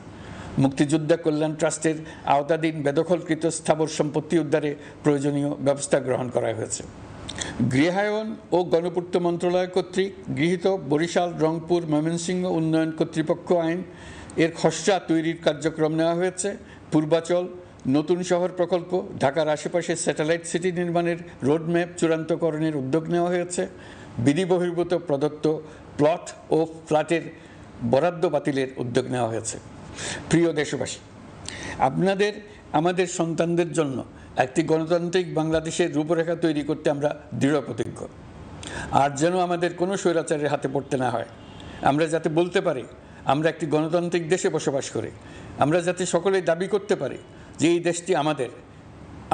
মুক্তিযোদ্ধা কল্যাণ ট্রাস্টের আওতাধীন বেদখলকৃত স্থাবর সম্পত্তি উদ্ধারে প্রয়োজনীয় ব্যবস্থা গ্রহণ করা হয়েছে। গৃহায়ন ও গণপূর্ত মন্ত্রণালয় কর্তৃক গৃহীত বরিশাল, রংপুর, ময়মনসিংহ উন্নয়ন কর্তৃপক্ষ আইন এর খসড়া তৈরির কার্যক্রম নেওয়া হয়েছে। পূর্বাচল নতুন শহর প্রকল্প, ঢাকার আশেপাশে স্যাটেলাইট সিটি নির্মাণের রোডম্যাপ চূড়ান্তকরণের উদ্যোগ নেওয়া হয়েছে। বিধি বহির্ভূত প্রদত্ত প্লট ও ফ্ল্যাটের বরাদ্দ বাতিলের উদ্যোগ নেওয়া হয়েছে। প্রিয় দেশবাসী, আপনাদের আমাদের সন্তানদের জন্য একটি গণতান্ত্রিক বাংলাদেশের রূপরেখা তৈরি করতে আমরা দৃঢ় প্রতিজ্ঞ। আর যেন আমাদের কোনো স্বৈরাচারের হাতে পড়তে না হয়। আমরা যাতে বলতে পারি আমরা একটি গণতান্ত্রিক দেশে বসবাস করি, আমরা যাতে সকলেই দাবি করতে পারি যে এই দেশটি আমাদের,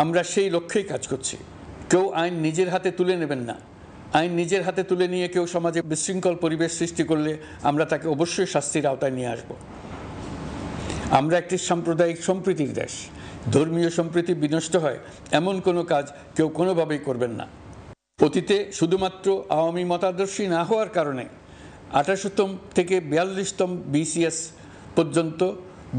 আমরা সেই লক্ষ্যেই কাজ করছি। কেউ আইন নিজের হাতে তুলে নেবেন না। আইন নিজের হাতে তুলে নিয়ে কেউ সমাজে বিশৃঙ্খল পরিবেশ সৃষ্টি করলে আমরা তাকে অবশ্যই শাস্তির আওতায় নিয়ে আসব। আমরা একটি সাম্প্রদায়িক সম্প্রীতির দেশ। ধর্মীয় সম্প্রীতি বিনষ্ট হয় এমন কোনো কাজ কেউ কোনোভাবেই করবেন না। অতীতে শুধুমাত্র আওয়ামী মতাদর্শী না হওয়ার কারণে ২৮তম থেকে ৪২তম BCS পর্যন্ত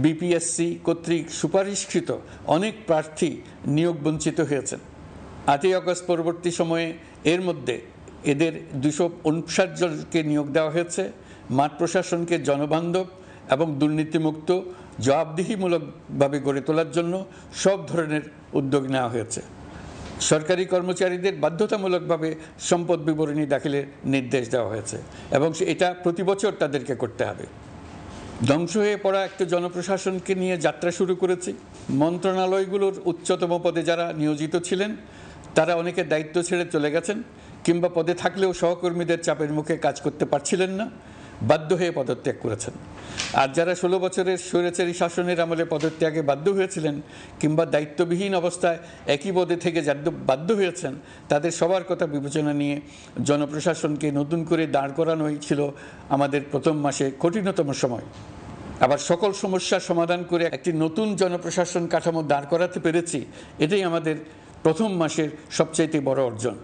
BPSC কর্তৃক সুপারিশকৃত অনেক প্রার্থী নিয়োগ বঞ্চিত হয়েছেন। ৮ই আগস্ট পরবর্তী সময়ে এর মধ্যে এদের ২৫৯ জনকে নিয়োগ দেওয়া হয়েছে। মাঠ প্রশাসনকে জনবান্ধব এবং দুর্নীতিমুক্ত জবাবদিহিমূলকভাবে গড়ে তোলার জন্য সব ধরনের উদ্যোগ নেওয়া হয়েছে। সরকারি কর্মচারীদের বাধ্যতামূলকভাবে সম্পদ বিবরণী দাখিলের নির্দেশ দেওয়া হয়েছে এবং এটা প্রতি বছর তাদেরকে করতে হবে। ধ্বংস হয়ে পড়া একটা জনপ্রশাসনকে নিয়ে যাত্রা শুরু করেছি। মন্ত্রণালয়গুলোর উচ্চতম পদে যারা নিয়োজিত ছিলেন তারা অনেকে দায়িত্ব ছেড়ে চলে গেছেন কিংবা পদে থাকলেও সহকর্মীদের চাপের মুখে কাজ করতে পারছিলেন না, বাধ্য হয়ে পদত্যাগ করেছেন। আর যারা ১৬ বছরের স্বৈরাচারী শাসনের আমলে পদত্যাগে বাধ্য হয়েছিলেন কিংবা দায়িত্ববিহীন অবস্থায় একই পদে থেকে বাধ্য হয়েছেন, তাদের সবার কথা বিবেচনা নিয়ে জনপ্রশাসনকে নতুন করে দাঁড় করানোই ছিল আমাদের প্রথম মাসে কঠিনতম সময়। আবার সকল সমস্যার সমাধান করে একটি নতুন জনপ্রশাসন কাঠামো দাঁড় করাতে পেরেছি, এটাই আমাদের প্রথম মাসের সবচাইতে বড় অর্জন।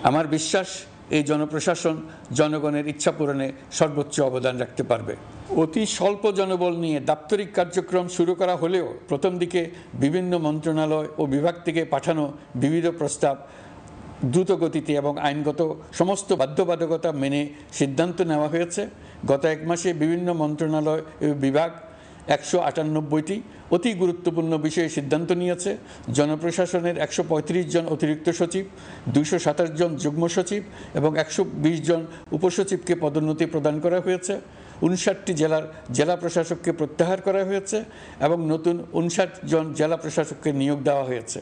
আমার বিশ্বাস এই জনপ্রশাসন জনগণের ইচ্ছা পূরণে সর্বোচ্চ অবদান রাখতে পারবে। অতি স্বল্প জনবল নিয়ে দাপ্তরিক কার্যক্রম শুরু করা হলেও প্রথম দিকে বিভিন্ন মন্ত্রণালয় ও বিভাগ থেকে পাঠানো বিবিধ প্রস্তাব দ্রুত গতিতে এবং আইনগত সমস্ত বাধ্যবাধকতা মেনে সিদ্ধান্ত নেওয়া হয়েছে। গত ১ মাসে বিভিন্ন মন্ত্রণালয় ও বিভাগ ১৯৮টি অতি গুরুত্বপূর্ণ বিষয়ে সিদ্ধান্ত নিয়েছে। জনপ্রশাসনের ১৩৫ জন অতিরিক্ত সচিব, ২২৭ জন যুগ্ম সচিব এবং ১২০ জন উপসচিবকে পদোন্নতি প্রদান করা হয়েছে। ৫৯টি জেলার জেলা প্রশাসককে প্রত্যাহার করা হয়েছে এবং নতুন ৫৯ জন জেলা প্রশাসককে নিয়োগ দেওয়া হয়েছে।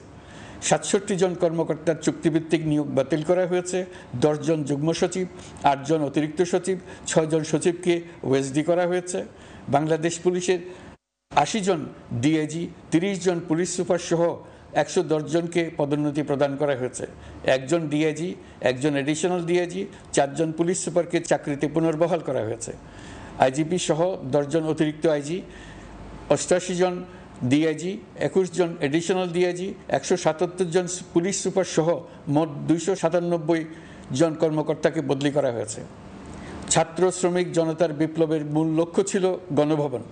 ৬৭ জন কর্মকর্তার চুক্তিভিত্তিক নিয়োগ বাতিল করা হয়েছে। ১০ জন যুগ্ম সচিব, ৮ জন অতিরিক্ত সচিব, ৬ জন সচিবকে ওএসডি করা হয়েছে। বাংলাদেশ পুলিশের ৮০ জন ডিআইজি, ৩০ জন পুলিশ সুপার সহ ১১০ জনকে পদোন্নতি প্রদান করা হয়েছে। ১ জন ডিআইজি, ১ জন এডিশনাল ডিআইজি, ৪ জন পুলিশ সুপারকে চাকরিতে পুনর্বহাল করা হয়েছে। আইজিপি সহ ১০ জন অতিরিক্ত আইজি, ৮৮ জন ডিআইজি, ২১ জন এডিশনাল ডিআইজি, ১৭৭ জন পুলিশ সুপার সহ মোট ২৯৭ জন কর্মকর্তাকে বদলি করা হয়েছে। ছাত্র শ্রমিক জনতার বিপ্লবের মূল লক্ষ্য ছিল গণভবন,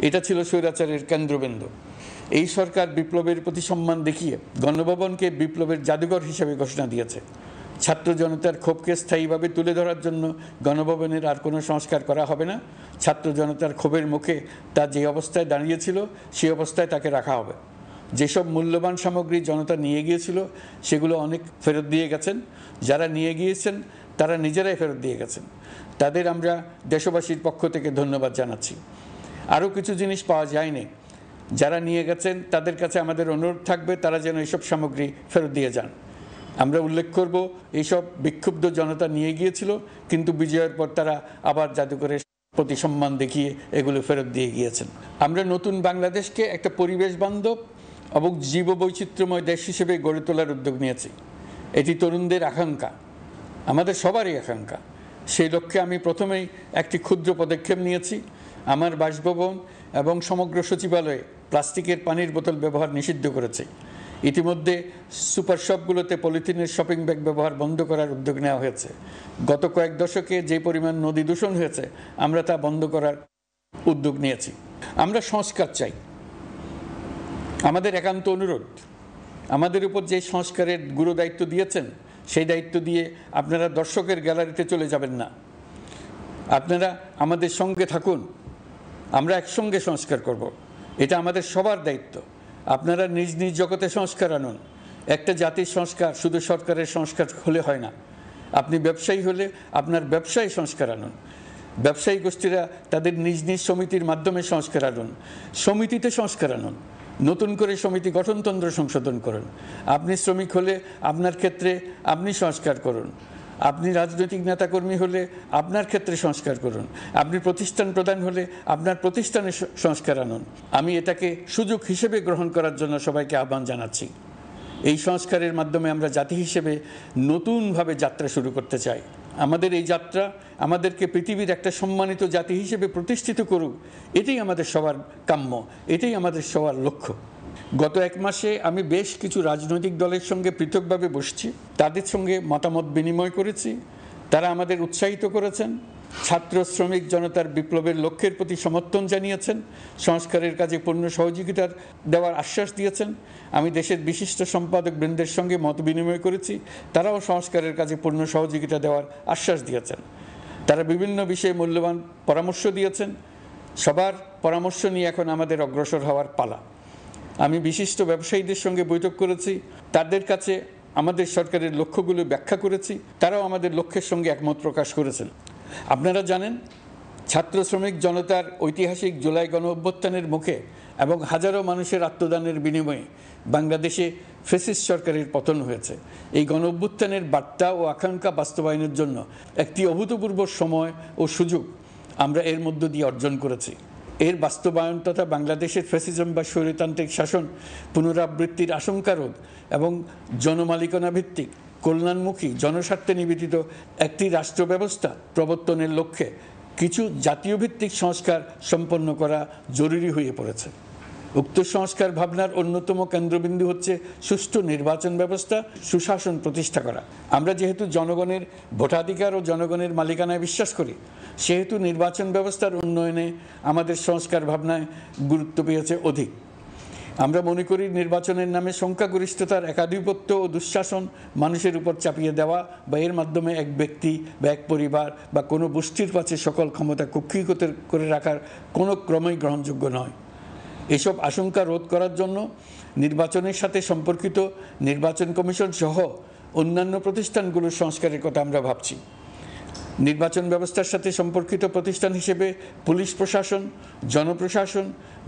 এটা ছিল স্বৈরাচারের কেন্দ্রবিন্দু। এই সরকার বিপ্লবের প্রতি সম্মান দেখিয়ে গণভবনকে বিপ্লবের জাদুঘর হিসেবে ঘোষণা দিয়েছে। ছাত্র জনতার ক্ষোভকে স্থায়ীভাবে তুলে ধরার জন্য গণভবনের আর কোনো সংস্কার করা হবে না। ছাত্র জনতার ক্ষোভের মুখে তা যে অবস্থায় দাঁড়িয়েছিল সেই অবস্থায় তাকে রাখা হবে। যেসব মূল্যবান সামগ্রী জনতা নিয়ে গিয়েছিল সেগুলো অনেক ফেরত দিয়ে গেছেন। যারা নিয়ে গিয়েছেন তারা নিজেরাই ফেরত দিয়ে গেছেন, তাদের আমরা দেশবাসীর পক্ষ থেকে ধন্যবাদ জানাচ্ছি। আরও কিছু জিনিস পাওয়া যায়নি, যারা নিয়ে গেছেন তাদের কাছে আমাদের অনুরোধ থাকবে তারা যেন এইসব সামগ্রী ফেরত দিয়ে যান। আমরা উল্লেখ করব এইসব বিক্ষুব্ধ জনতা নিয়ে গিয়েছিল, কিন্তু বিজয়ের পর তারা আবার জাদুঘরের প্রতি সম্মান দেখিয়ে এগুলো ফেরত দিয়ে গিয়েছেন। আমরা নতুন বাংলাদেশকে একটা পরিবেশ বান্ধব এবং জীববৈচিত্র্যময় দেশ হিসেবে গড়ে তোলার উদ্যোগ নিয়েছি। এটি তরুণদের আকাঙ্ক্ষা, আমাদের সবারই আকাঙ্ক্ষা। সেই লক্ষ্যে আমি প্রথমেই একটি ক্ষুদ্র পদক্ষেপ নিয়েছি। আমার বাসভবন এবং সমগ্র সচিবালয়ে প্লাস্টিকের পানির বোতল ব্যবহার নিষিদ্ধ করেছে। ইতিমধ্যে সুপার শপগুলোতে পলিথিনের শপিং ব্যাগ ব্যবহার বন্ধ করার উদ্যোগ নেওয়া হয়েছে। গত কয়েক দশকে যে পরিমাণ নদী দূষণ হয়েছে আমরা তা বন্ধ করার উদ্যোগ নিয়েছি। আমরা সংস্কার চাই, আমাদের একান্ত অনুরোধ। আমাদের উপর যে সংস্কারের গুরু দায়িত্ব দিয়েছেন সেই দায়িত্ব দিয়ে আপনারা দর্শকের গ্যালারিতে চলে যাবেন না, আপনারা আমাদের সঙ্গে থাকুন। আমরা একসঙ্গে সংস্কার করব, এটা আমাদের সবার দায়িত্ব। আপনারা নিজ নিজ জগতে সংস্কার আনুন। একটা জাতির সংস্কার শুধু সরকারের সংস্কার হলে হয় না। আপনি ব্যবসায়ী হলে আপনার ব্যবসায় সংস্কার আনুন। ব্যবসায়ী গোষ্ঠীরা তাদের নিজ নিজ সমিতির মাধ্যমে সংস্কার আনুন। সমিতিতে সংস্কার আনুন, নতুন করে সমিতি গঠনতন্ত্র সংশোধন করুন। আপনি শ্রমিক হলে আপনার ক্ষেত্রে আপনি সংস্কার করুন। আপনি রাজনৈতিক নেতাকর্মী হলে আপনার ক্ষেত্রে সংস্কার করুন। আপনি প্রতিষ্ঠান প্রধান হলে আপনার প্রতিষ্ঠানে সংস্কার আনুন। আমি এটাকে সুযোগ হিসেবে গ্রহণ করার জন্য সবাইকে আহ্বান জানাচ্ছি। এই সংস্কারের মাধ্যমে আমরা জাতি হিসেবে নতুনভাবে যাত্রা শুরু করতে চাই। আমাদের এই যাত্রা আমাদেরকে পৃথিবীর একটা সম্মানিত জাতি হিসেবে প্রতিষ্ঠিত করুক, এটাই আমাদের সবার কাম্য, এটাই আমাদের সবার লক্ষ্য। গত এক মাসে আমি বেশ কিছু রাজনৈতিক দলের সঙ্গে পৃথকভাবে বসছি, তাদের সঙ্গে মতামত বিনিময় করেছি। তারা আমাদের উৎসাহিত করেছেন, ছাত্র শ্রমিক জনতার বিপ্লবের লক্ষ্যের প্রতি সমর্থন জানিয়েছেন, সংস্কারের কাজে পূর্ণ সহযোগিতার দেওয়ার আশ্বাস দিয়েছেন। আমি দেশের বিশিষ্ট সম্পাদক বৃন্দের সঙ্গে মত বিনিময় করেছি, তারাও সংস্কারের কাজে পূর্ণ সহযোগিতা দেওয়ার আশ্বাস দিয়েছেন। তারা বিভিন্ন বিষয়ে মূল্যবান পরামর্শ দিয়েছেন। সবার পরামর্শ নিয়ে এখন আমাদের অগ্রসর হওয়ার পালা। আমি বিশিষ্ট ব্যবসায়ীদের সঙ্গে বৈঠক করেছি, তাদের কাছে আমাদের সরকারের লক্ষ্যগুলো ব্যাখ্যা করেছি, তারাও আমাদের লক্ষ্যের সঙ্গে একমত প্রকাশ করেছেন। আপনারা জানেন, ছাত্র শ্রমিক জনতার ঐতিহাসিক জুলাই গণ অভ্যুত্থানের মুখে এবং হাজারো মানুষের আত্মদানের বিনিময়ে বাংলাদেশে ফ্যাসিস্ট সরকারের পতন হয়েছে। এই গণ অভ্যুত্থানের বার্তা ও আকাঙ্ক্ষা বাস্তবায়নের জন্য একটি অভূতপূর্ব সময় ও সুযোগ আমরা এর মধ্য দিয়ে অর্জন করেছি। এর বাস্তবায়ন তথা বাংলাদেশের ফ্যাসিজম বা স্বৈরতান্ত্রিক শাসন পুনরাবৃত্তির আশঙ্কা রোধ এবং জনমালিকানা ভিত্তিক কল্যাণমুখী জনস্বার্থে নিবেদিত একটি রাষ্ট্র ব্যবস্থা প্রবর্তনের লক্ষ্যে কিছু জাতীয় ভিত্তিক সংস্কার সম্পন্ন করা জরুরি হয়ে পড়েছে। উক্ত সংস্কার ভাবনার অন্যতম কেন্দ্রবিন্দু হচ্ছে সুষ্ঠু নির্বাচন ব্যবস্থা, সুশাসন প্রতিষ্ঠা করা। আমরা যেহেতু জনগণের ভোটাধিকার ও জনগণের মালিকানায় বিশ্বাস করি, সেহেতু নির্বাচন ব্যবস্থার উন্নয়নে আমাদের সংস্কার ভাবনায় গুরুত্ব পেয়েছে অধিক। আমরা মনে করি নির্বাচনের নামে সংখ্যাগরিষ্ঠতার একাধিপত্য ও দুঃশাসন মানুষের উপর চাপিয়ে দেওয়া বা এর মাধ্যমে এক ব্যক্তি বা এক পরিবার বা কোনো গোষ্ঠীর কাছে সকল ক্ষমতা কুক্ষিগত করে রাখার কোনো ক্রমেই গ্রহণযোগ্য নয়। এসব আশঙ্কা রোধ করার জন্য নির্বাচনের সাথে সম্পর্কিত নির্বাচন কমিশন সহ অন্যান্য প্রতিষ্ঠানগুলোর সংস্কারের কথা আমরা ভাবছি। নির্বাচন ব্যবস্থার সাথে সম্পর্কিত প্রতিষ্ঠান হিসেবে পুলিশ প্রশাসন, জনপ্রশাসন,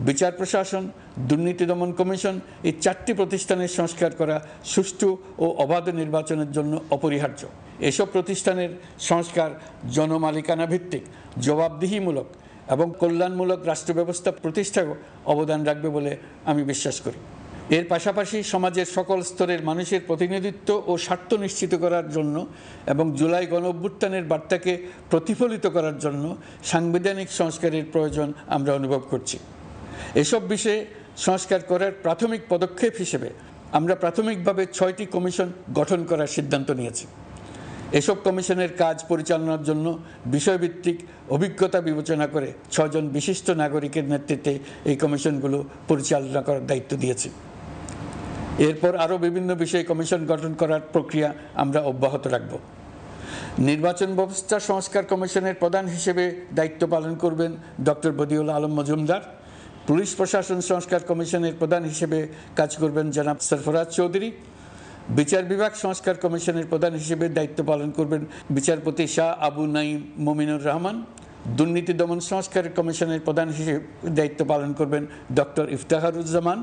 বিচার প্রশাসন, দুর্নীতি দমন কমিশন এই 4টি প্রতিষ্ঠানের সংস্কার করা সুষ্ঠু ও অবাধ নির্বাচনের জন্য অপরিহার্য। এসব প্রতিষ্ঠানের সংস্কার জনমালিকানা ভিত্তিক, জবাবদিহিমূলক এবং কল্যাণমূলক রাষ্ট্র ব্যবস্থা প্রতিষ্ঠায় অবদান রাখবে বলে আমি বিশ্বাস করি। এর পাশাপাশি সমাজের সকল স্তরের মানুষের প্রতিনিধিত্ব ও স্বার্থ নিশ্চিত করার জন্য এবং জুলাই গণ অভ্যুত্থানের বার্তাকে প্রতিফলিত করার জন্য সাংবিধানিক সংস্কারের প্রয়োজন আমরা অনুভব করছি। এসব বিষয়ে সংস্কার করার প্রাথমিক পদক্ষেপ হিসেবে আমরা প্রাথমিকভাবে 6টি কমিশন গঠন করার সিদ্ধান্ত নিয়েছি। এসব কমিশনের কাজ পরিচালনার জন্য বিষয়ভিত্তিক অভিজ্ঞতা বিবেচনা করে 6 জন বিশিষ্ট নাগরিকের নেতৃত্বে এই কমিশনগুলো পরিচালনা করার দায়িত্ব দিয়েছে। এরপর আরও বিভিন্ন বিষয়ে কমিশন গঠন করার প্রক্রিয়া আমরা অব্যাহত রাখব। নির্বাচন ব্যবস্থা সংস্কার কমিশনের প্রধান হিসেবে দায়িত্ব পালন করবেন ডক্টর বদিউল আলম মজুমদার। পুলিশ প্রশাসন সংস্কার কমিশনের প্রধান হিসেবে কাজ করবেন জনাব সরফরাজ চৌধুরী। বিচার বিভাগ সংস্কার কমিশনের প্রধান হিসেবে দায়িত্ব পালন করবেন বিচারপতি শাহ আবু নাঈম মমিনুর রহমান। দুর্নীতি দমন সংস্কার কমিশনের প্রধান হিসেবে দায়িত্ব পালন করবেন ডক্টর ইফতেখারুজ্জামান।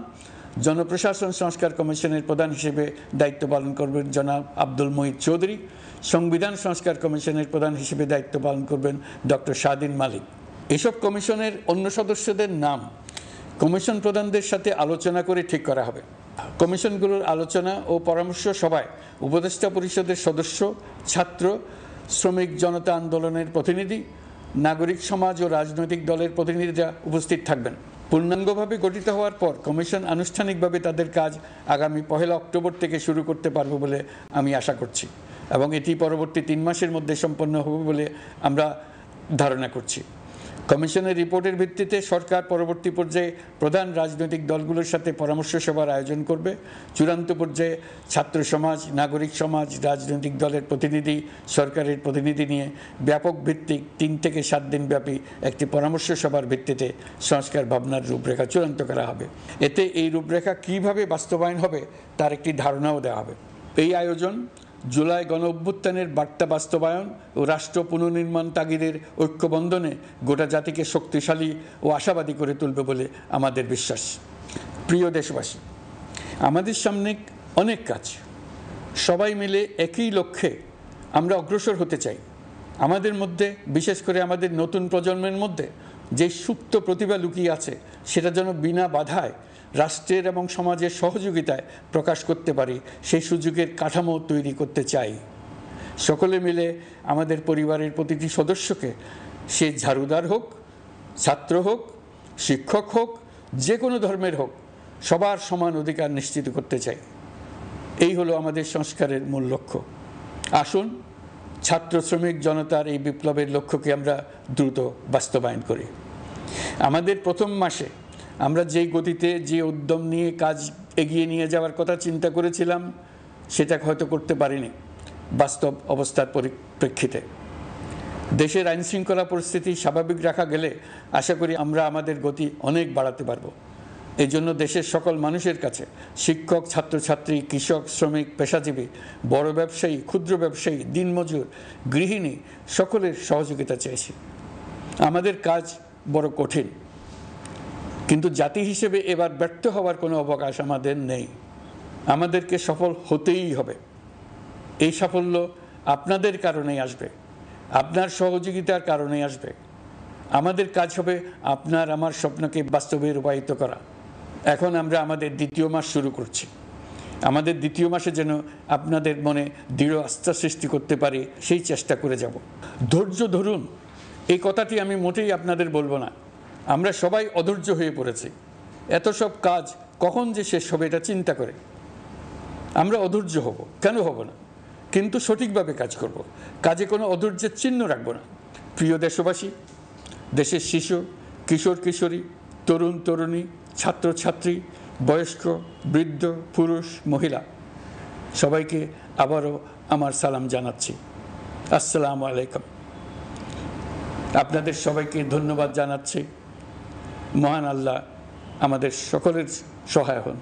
জনপ্রশাসন সংস্কার কমিশনের প্রধান হিসেবে দায়িত্ব পালন করবেন জনাব আব্দুল মুহিত চৌধুরী। সংবিধান সংস্কার কমিশনের প্রধান হিসেবে দায়িত্ব পালন করবেন ডক্টর শাহদিন মালিক। এসব কমিশনের অন্য সদস্যদের নাম কমিশন প্রধানদের সাথে আলোচনা করে ঠিক করা হবে। কমিশনগুলোর আলোচনা ও পরামর্শ সভায় উপদেষ্টা পরিষদের সদস্য, ছাত্র, শ্রমিক জনতা আন্দোলনের প্রতিনিধি, নাগরিক সমাজ ও রাজনৈতিক দলের প্রতিনিধিরা উপস্থিত থাকবেন। পূর্ণাঙ্গভাবে গঠিত হওয়ার পর কমিশন আনুষ্ঠানিকভাবে তাদের কাজ আগামী 1 অক্টোবর থেকে শুরু করতে পারবে বলে আমি আশা করছি এবং এটি পরবর্তী 3 মাসের মধ্যে সম্পন্ন হবে বলে আমরা ধারণা করছি। কমিশনের রিপোর্টের ভিত্তিতে সরকার পরবর্তী পর্যায়ে প্রধান রাজনৈতিক দলগুলোর সাথে পরামর্শ সভার আয়োজন করবে। চূড়ান্ত পর্যায়ে ছাত্র সমাজ, নাগরিক সমাজ, রাজনৈতিক দলের প্রতিনিধি, সরকারের প্রতিনিধি নিয়ে ব্যাপক ভিত্তিক 3 থেকে 7 দিন ব্যাপী একটি পরামর্শ সভার ভিত্তিতে সংস্কার ভাবনার রূপরেখা চূড়ান্ত করা হবে। এতে এই রূপরেখা কীভাবে বাস্তবায়ন হবে তার একটি ধারণাও দেওয়া হবে। এই আয়োজন জুলাই গণ অভ্যুত্থানের বার্তা বাস্তবায়ন ও রাষ্ট্র পুনর্নির্মাণ তাগিদের ঐক্যবন্ধনে গোটা জাতিকে শক্তিশালী ও আশাবাদী করে তুলবে বলে আমাদের বিশ্বাস। প্রিয় দেশবাসী, আমাদের সামনে অনেক কাজ, সবাই মিলে একই লক্ষ্যে আমরা অগ্রসর হতে চাই। আমাদের মধ্যে, বিশেষ করে আমাদের নতুন প্রজন্মের মধ্যে যে সুপ্ত প্রতিভা লুকিয়ে আছে সেটা যেন বিনা বাধায় রাষ্ট্রের এবং সমাজের সহযোগিতায় প্রকাশ করতে পারি, সেই সুযোগের কাঠামো তৈরি করতে চাই। সকলে মিলে আমাদের পরিবারের প্রতিটি সদস্যকে, সে ঝাড়ুদার হোক, ছাত্র হোক, শিক্ষক হোক, যে কোনো ধর্মের হোক, সবার সমান অধিকার নিশ্চিত করতে চাই। এই হলো আমাদের সংস্কারের মূল লক্ষ্য। আসুন ছাত্র শ্রমিক জনতার এই বিপ্লবের লক্ষ্যকে আমরা দ্রুত বাস্তবায়ন করি। আমাদের প্রথম মাসে আমরা যেই গতিতে, যে উদ্যম নিয়ে কাজ এগিয়ে নিয়ে যাওয়ার কথা চিন্তা করেছিলাম সেটা হয়তো করতে পারিনি বাস্তব অবস্থার পরিপ্রেক্ষিতে। দেশের আইনশৃঙ্খলা পরিস্থিতি স্বাভাবিক রাখা গেলে আশা করি আমরা আমাদের গতি অনেক বাড়াতে পারব। এই জন্য দেশের সকল মানুষের কাছে, শিক্ষক, ছাত্রছাত্রী, কৃষক, শ্রমিক, পেশাজীবী, বড় ব্যবসায়ী, ক্ষুদ্র ব্যবসায়ী, দিনমজুর, গৃহিণী, সকলের সহযোগিতা চাইছি। আমাদের কাজ বড় কঠিন, কিন্তু জাতি হিসেবে এবার ব্যর্থ হওয়ার কোনো অবকাশ আমাদের নেই। আমাদেরকে সফল হতেই হবে। এই সাফল্য আপনাদের কারণেই আসবে, আপনার সহযোগিতার কারণেই আসবে। আমাদের কাজ হবে আপনার আমার স্বপ্নকে বাস্তবে রূপায়িত করা। এখন আমরা আমাদের 2য় মাস শুরু করছি। আমাদের 2য় মাসে যেন আপনাদের মনে দৃঢ় আস্থা সৃষ্টি করতে পারি, সেই চেষ্টা করে যাব। ধৈর্য ধরুন, এই কথাটি আমি মোটেই আপনাদের বলবো না। আমরা সবাই অধৈর্য হয়ে পড়েছি। এত সব কাজ কখন যে শেষ হবে এটা চিন্তা করে আমরা অধৈর্য হব, কেন হব না? কিন্তু সঠিকভাবে কাজ করব, কাজে কোনো অধৈর্যের চিহ্ন রাখব না। প্রিয় দেশবাসী, দেশের শিশু, কিশোর কিশোরী, তরুণ তরুণী, ছাত্রছাত্রী, বয়স্ক, বৃদ্ধ, পুরুষ, মহিলা, সবাইকে আবারও আমার সালাম জানাচ্ছি। আসসালামু আলাইকুম। আপনাদের সবাইকে ধন্যবাদ জানাচ্ছি। মহান আল্লাহ আমাদের সকলের সহায় হন।